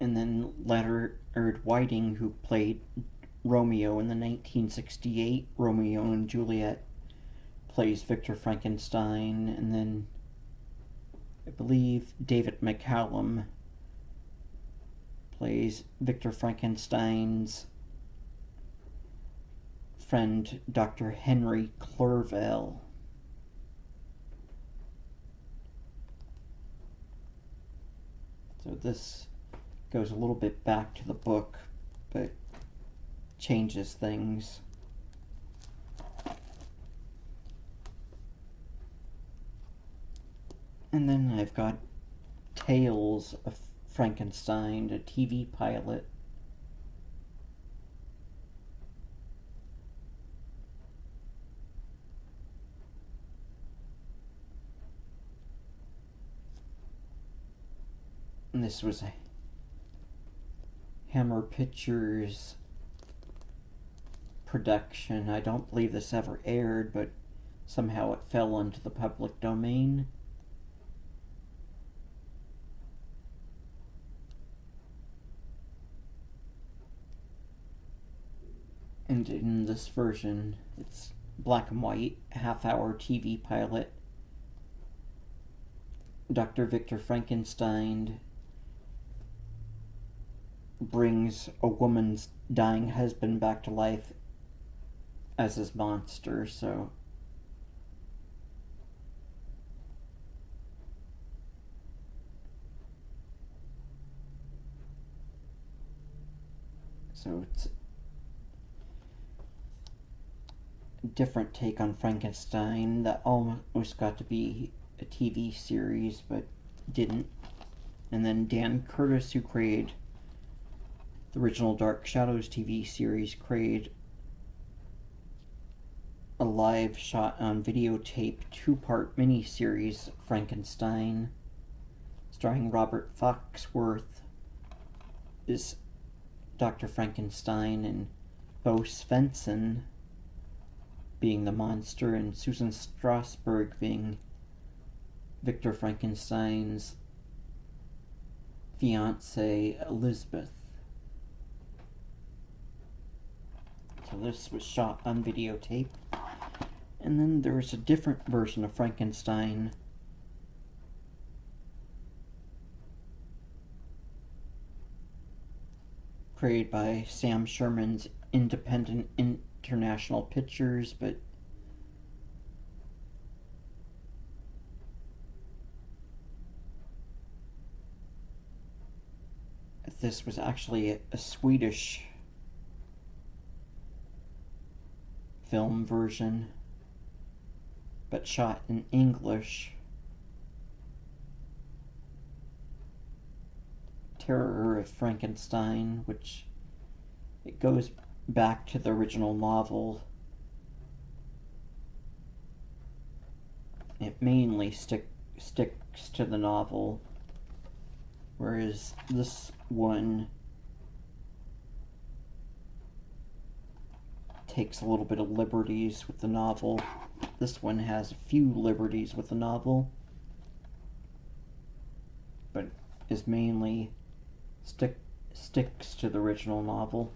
And then Leonard Whiting, who played Romeo in the 1968 Romeo and Juliet, plays Victor Frankenstein. And then I believe David McCallum plays Victor Frankenstein's friend, Dr. Henry Clerval. So this goes a little bit back to the book, but changes things. And then I've got Tales of Frankenstein, a TV pilot. And this was a Hammer Pictures production. I don't believe this ever aired, but somehow it fell into the public domain. And in this version, it's black and white, half-hour TV pilot. Dr. Victor Frankenstein brings a woman's dying husband back to life as his monster, so it's a different take on Frankenstein that almost got to be a TV series but didn't. And then Dan Curtis, who created the original Dark Shadows TV series, created a live shot on videotape 2-part miniseries, Frankenstein, starring Robert Foxworth as Dr. Frankenstein and Bo Svensson being the monster, and Susan Strasberg being Victor Frankenstein's fiancée, Elizabeth. So this was shot on videotape. And then there was a different version of Frankenstein created by Sam Sherman's Independent International Pictures, but this was actually a Swedish film version, but shot in English. Terror of Frankenstein, which it goes back to the original novel. It mainly sticks to the novel, whereas this one takes a little bit of liberties with the novel. This one has a few liberties with the novel, but is mainly sticks to the original novel.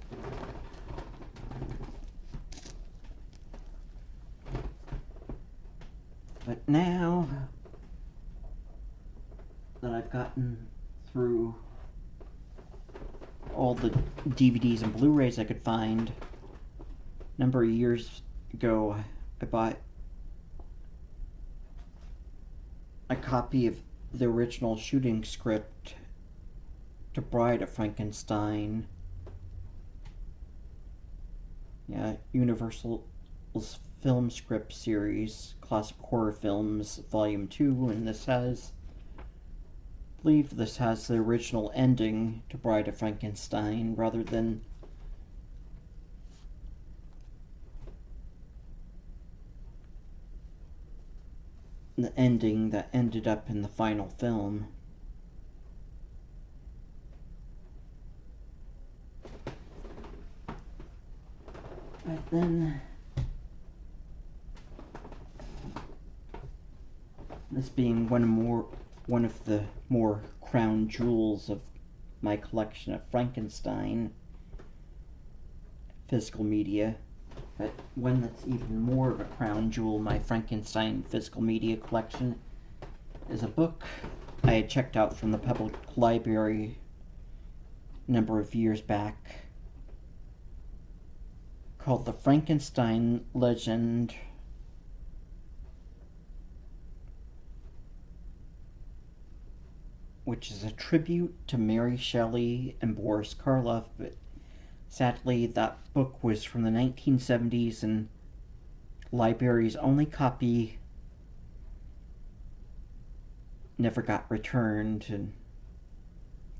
But now that I've gotten through all the DVDs and Blu-rays I could find, a number of years ago I bought a copy of the original shooting script to Bride of Frankenstein. Yeah, Universal film script series, Classic Horror Films, Volume 2, and I believe this has the original ending to Bride of Frankenstein rather than the ending that ended up in the final film. But then, this being one of the more crown jewels of my collection of Frankenstein physical media, but one that's even more of a crown jewel in my Frankenstein physical media collection is a book I had checked out from the public library a number of years back called The Frankenstein Legend, which is a tribute to Mary Shelley and Boris Karloff, but sadly that book was from the 1970s and library's only copy never got returned, and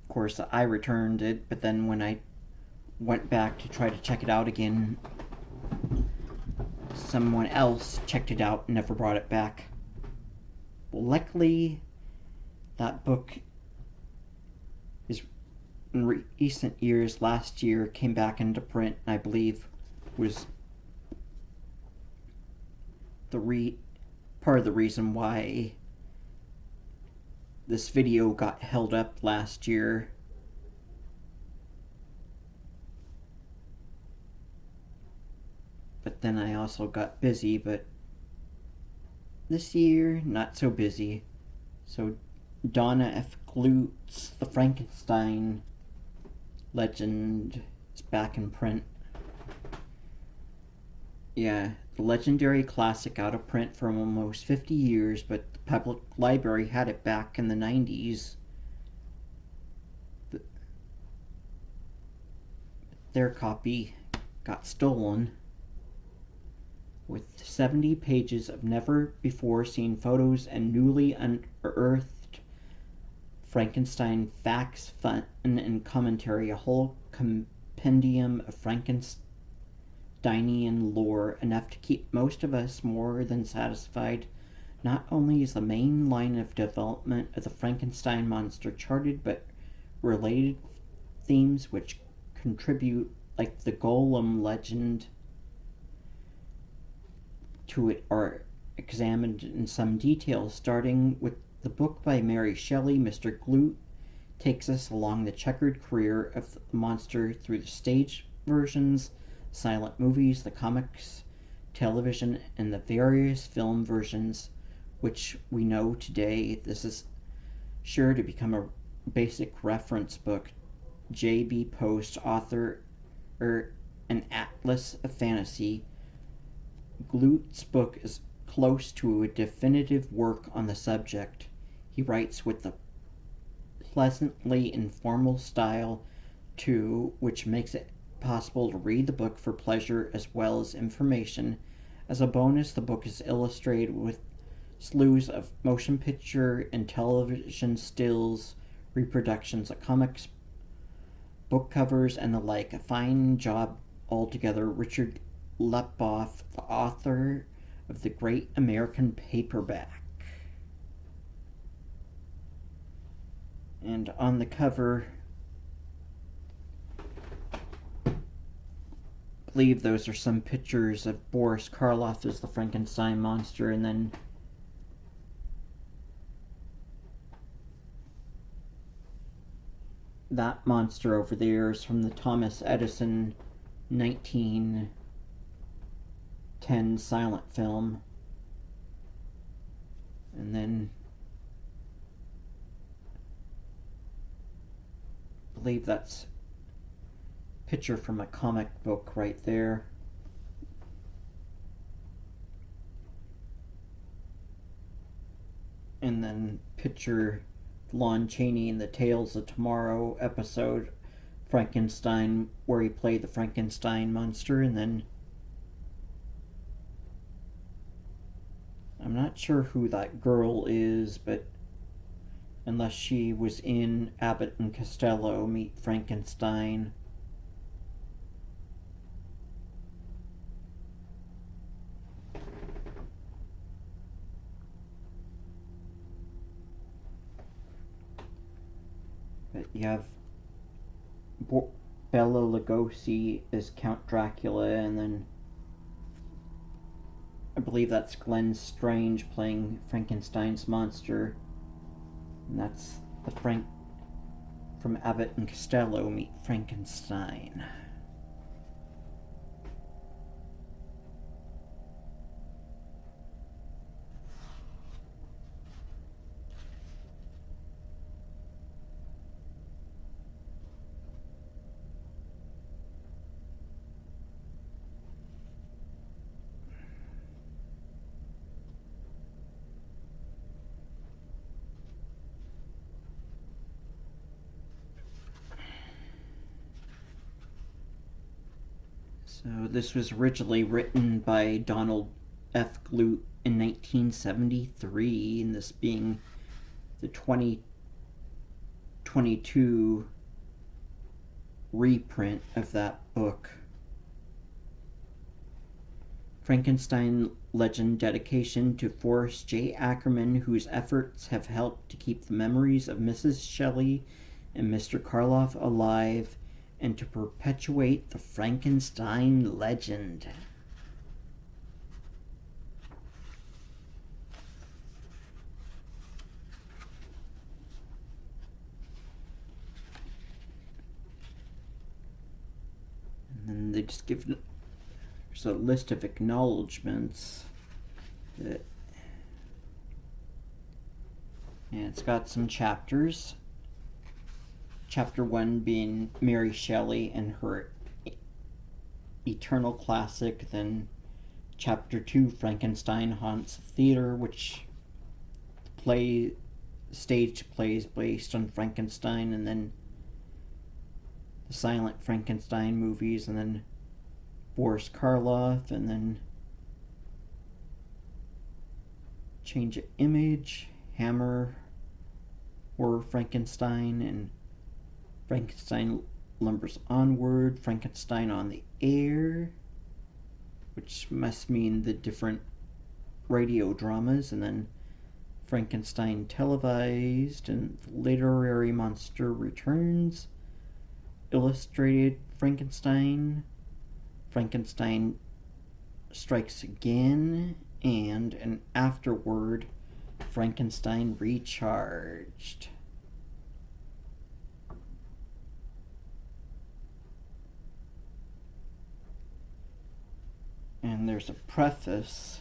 of course I returned it, but then when I went back to try to check it out again, someone else checked it out and never brought it back. Luckily, that book is in recent years, last year, came back into print, and I believe was part of the reason why this video got held up last year. But then I also got busy, but this year, not so busy. So Donna F. Glut's The Frankenstein Legend is back in print. Yeah, the legendary classic out of print for almost 50 years, but the public library had it back in the 90s. Their copy got stolen, with 70 pages of never-before-seen photos and newly unearthed Frankenstein facts, fun, and commentary, a whole compendium of Frankensteinian lore, enough to keep most of us more than satisfied. Not only is the main line of development of the Frankenstein monster charted, but related themes which contribute, like the Golem legend, to it are examined in some detail. Starting with the book by Mary Shelley, Mr. Glut takes us along the checkered career of the monster through the stage versions, silent movies, the comics, television, and the various film versions which we know today. This is sure to become a basic reference book. J.B. Post, author, an atlas of fantasy. Glut's book is close to a definitive work on the subject. He writes with a pleasantly informal style, too, which makes it possible to read the book for pleasure as well as information. As a bonus, the book is illustrated with slews of motion picture and television stills, reproductions of comics, book covers, and the like. A fine job altogether. Richard Lepoff, the author of the Great American Paperback. And on the cover, I believe those are some pictures of Boris Karloff as the Frankenstein monster, and then that monster over there is from the Thomas Edison 1910 silent film. And then I believe that's a picture from a comic book right there. And then picture Lon Chaney in the Tales of Tomorrow episode, Frankenstein, where he played the Frankenstein monster. And then not sure who that girl is, but unless she was in Abbott and Costello Meet Frankenstein. But you have Bela Lugosi as Count Dracula, and then I believe that's Glenn Strange playing Frankenstein's monster. And that's the Frank from Abbott and Costello Meet Frankenstein. So this was originally written by Donald F. Glut in 1973, and this being the 2022 reprint of that book. Frankenstein Legend dedication to Forrest J. Ackerman, whose efforts have helped to keep the memories of Mrs. Shelley and Mr. Karloff alive and to perpetuate the Frankenstein legend. And then they just give there's a list of acknowledgments that, and it's got some chapters. Chapter 1 being Mary Shelley and her eternal classic, then Chapter 2, Frankenstein Haunts Theater, which staged plays based on Frankenstein, and then the silent Frankenstein movies, and then Boris Karloff, and then Change of Image, Hammer, Horror Frankenstein, and Frankenstein Lumbers Onward, Frankenstein on the Air, which must mean the different radio dramas, and then Frankenstein Televised, and Literary Monster Returns, Illustrated Frankenstein, Frankenstein Strikes Again, and an afterword, Frankenstein Recharged. And there's a preface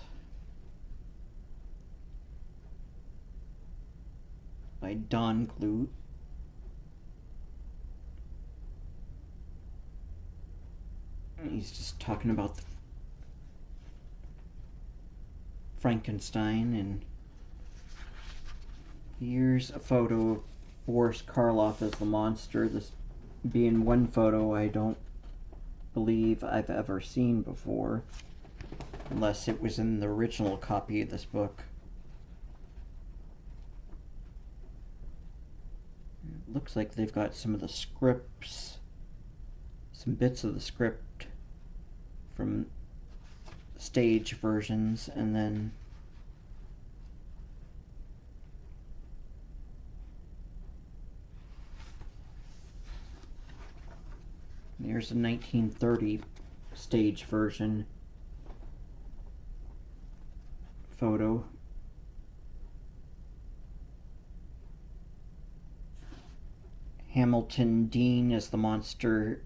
by Don Glut. And he's just talking about Frankenstein, and here's a photo of Boris Karloff as the monster. This being one photo I don't believe I've ever seen before, unless it was in the original copy of this book. It looks like they've got some of the scripts, some bits of the script from stage versions, and then there's a 1930 stage version photo. Hamilton Dean as the monster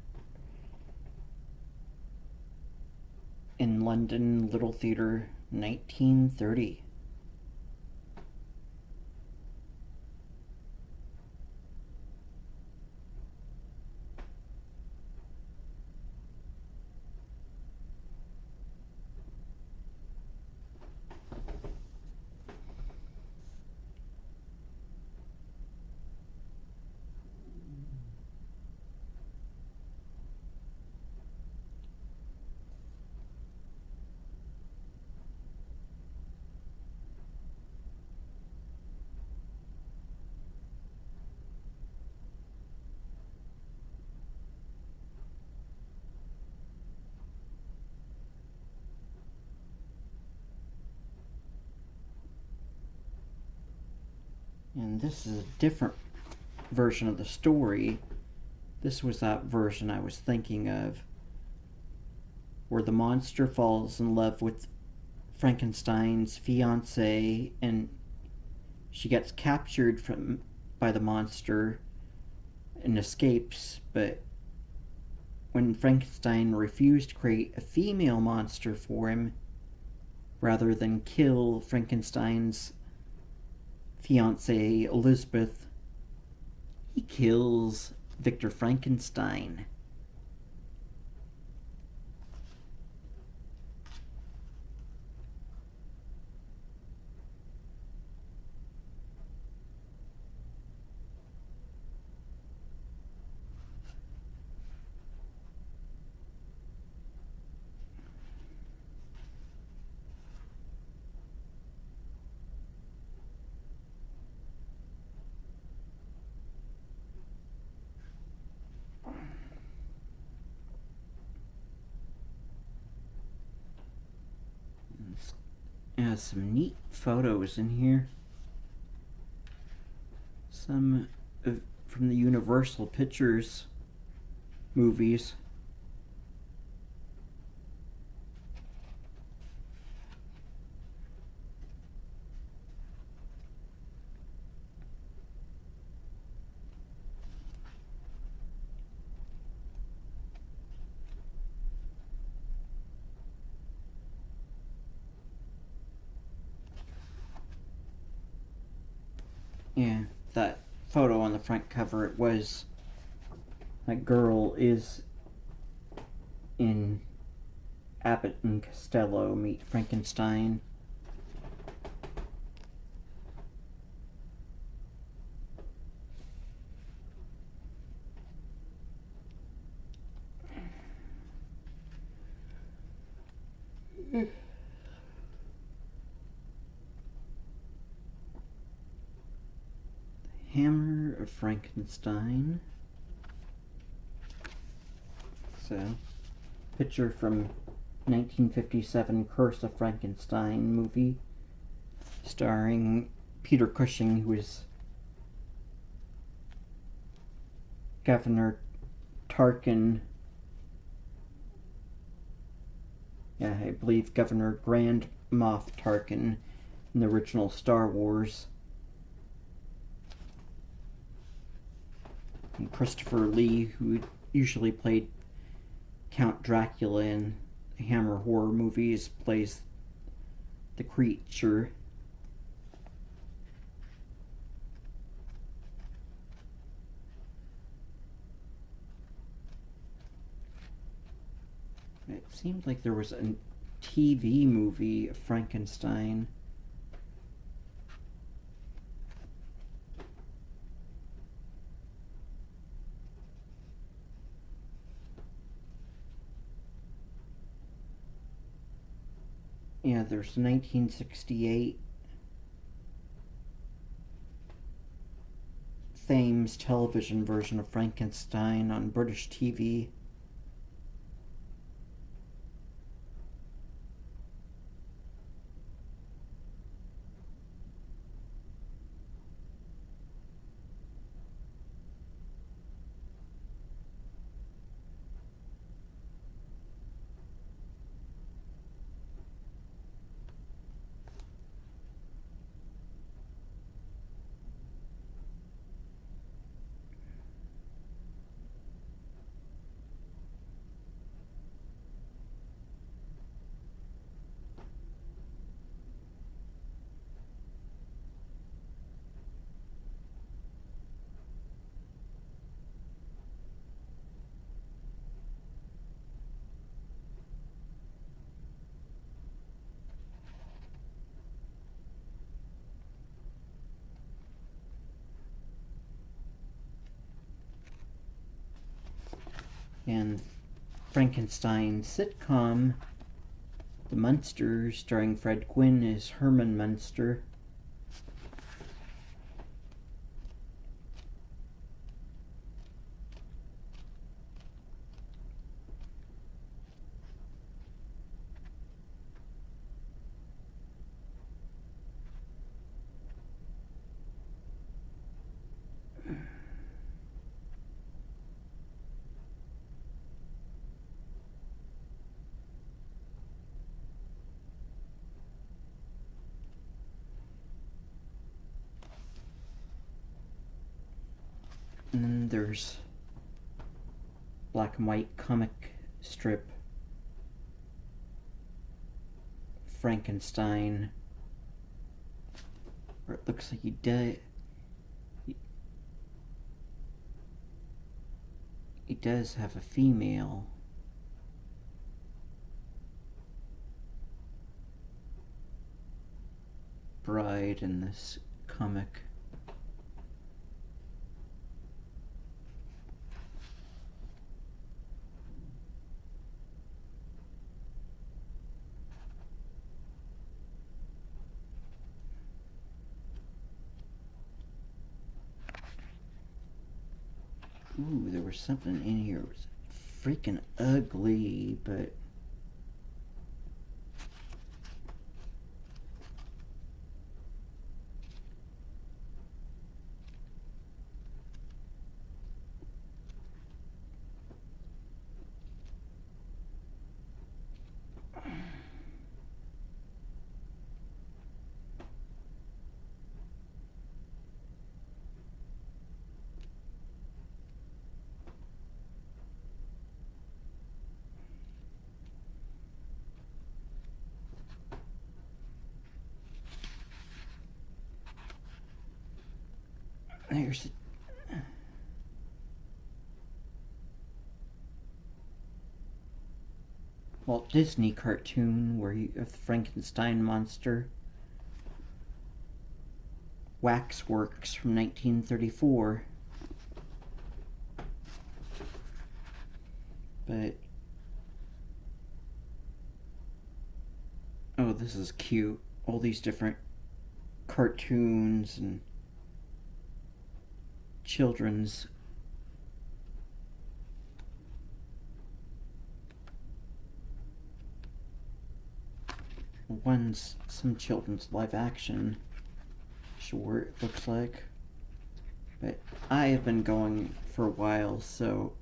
in London Little Theatre, 1930. And this is a different version of the story. This was that version I was thinking of, where the monster falls in love with Frankenstein's fiancée, and she gets captured by the monster and escapes, but when Frankenstein refused to create a female monster for him, rather than kill Frankenstein's fiancée Elizabeth, he kills Victor Frankenstein. It has some neat photos in here. Some from the Universal Pictures movies. Yeah, that photo on the front cover, it was, that girl is in Abbott and Costello Meet Frankenstein. Hammer of Frankenstein. So, picture from 1957 Curse of Frankenstein movie, starring Peter Cushing, who is Governor Tarkin. Yeah, I believe Governor Grand Moff Tarkin in the original Star Wars. And Christopher Lee, who usually played Count Dracula in Hammer horror movies, plays the creature. It seemed like there was a TV movie of Frankenstein. Yeah, there's 1968 Thames television version of Frankenstein on British TV. And Frankenstein sitcom The Munsters, starring Fred Gwynne, is Herman Munster. And then there's black and white comic strip Frankenstein, where it looks like he does have a female. Bride in this comic. Ooh, there was something in here. It was freaking ugly, but there's a Walt Disney cartoon where you have the Frankenstein monster. Waxworks from 1934. But oh, this is cute. All these different cartoons and children's some children's live action short, it looks like. But I have been going for a while, so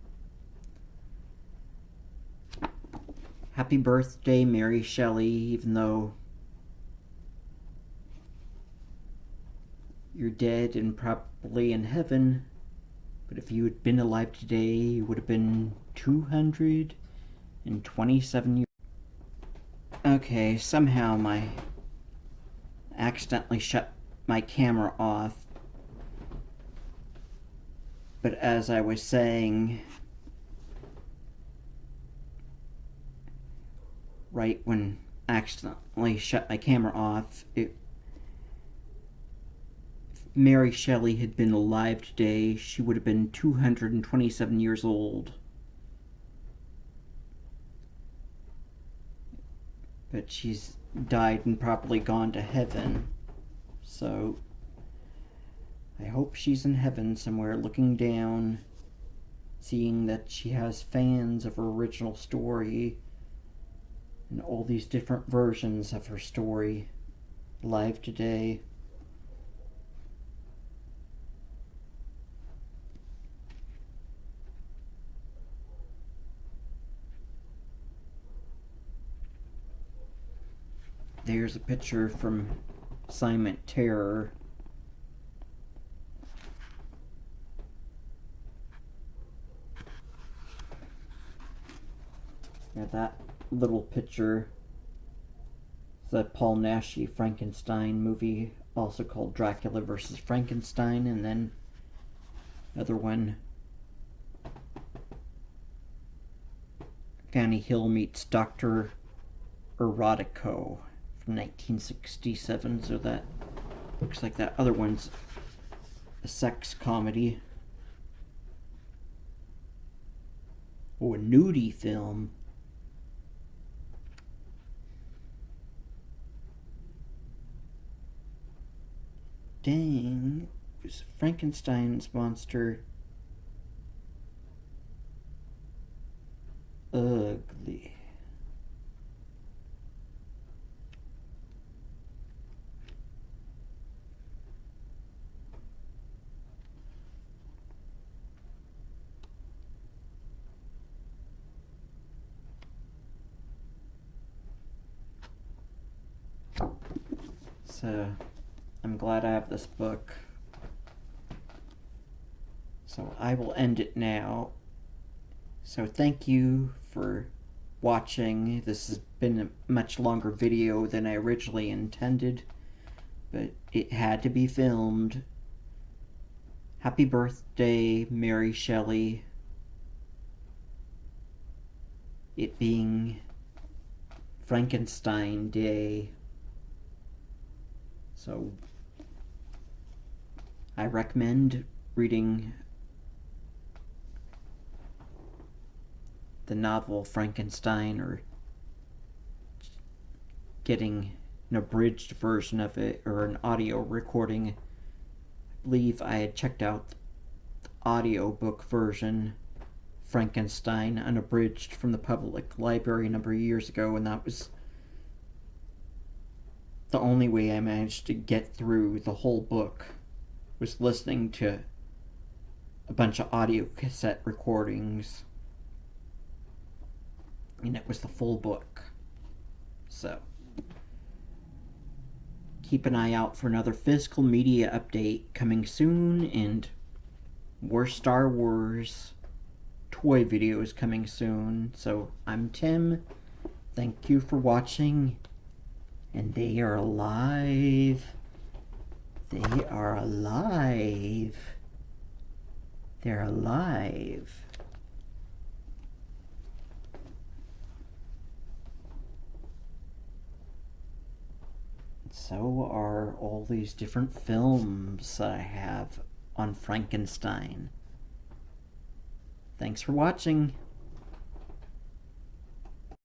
happy birthday, Mary Shelley, even though you're dead and probably in heaven. But if you had been alive today, you would have been 227 years. Okay, somehow I accidentally shut my camera off. But as I was saying, right when I accidentally shut my camera off, if Mary Shelley had been alive today, she would have been 227 years old. But she's died and probably gone to heaven. So I hope she's in heaven somewhere looking down, seeing that she has fans of her original story and all these different versions of her story live today. There's a picture from Silent Terror. Yeah, that little picture is the Paul Naschy Frankenstein movie, also called Dracula vs. Frankenstein, and then another one, Fanny Hill meets Dr. Erotico from 1967, so that looks like that other one's a sex comedy. Oh, a nudie film. Dang, was Frankenstein's monster ugly? So I'm glad I have this book. So I will end it now. So thank you for watching. This has been a much longer video than I originally intended, but it had to be filmed. Happy birthday, Mary Shelley. It being Frankenstein Day. So I recommend reading the novel Frankenstein, or getting an abridged version of it, or an audio recording. I believe I had checked out the audiobook version, Frankenstein Unabridged, from the public library a number of years ago, and that was the only way I managed to get through the whole book, was listening to a bunch of audio cassette recordings, and it was the full book. So keep an eye out for another physical media update coming soon, and more Star Wars toy videos coming soon. So I'm Tim. Thank you for watching. And they are alive. They are alive. They're alive. So are all these different films that I have on Frankenstein. Thanks for watching.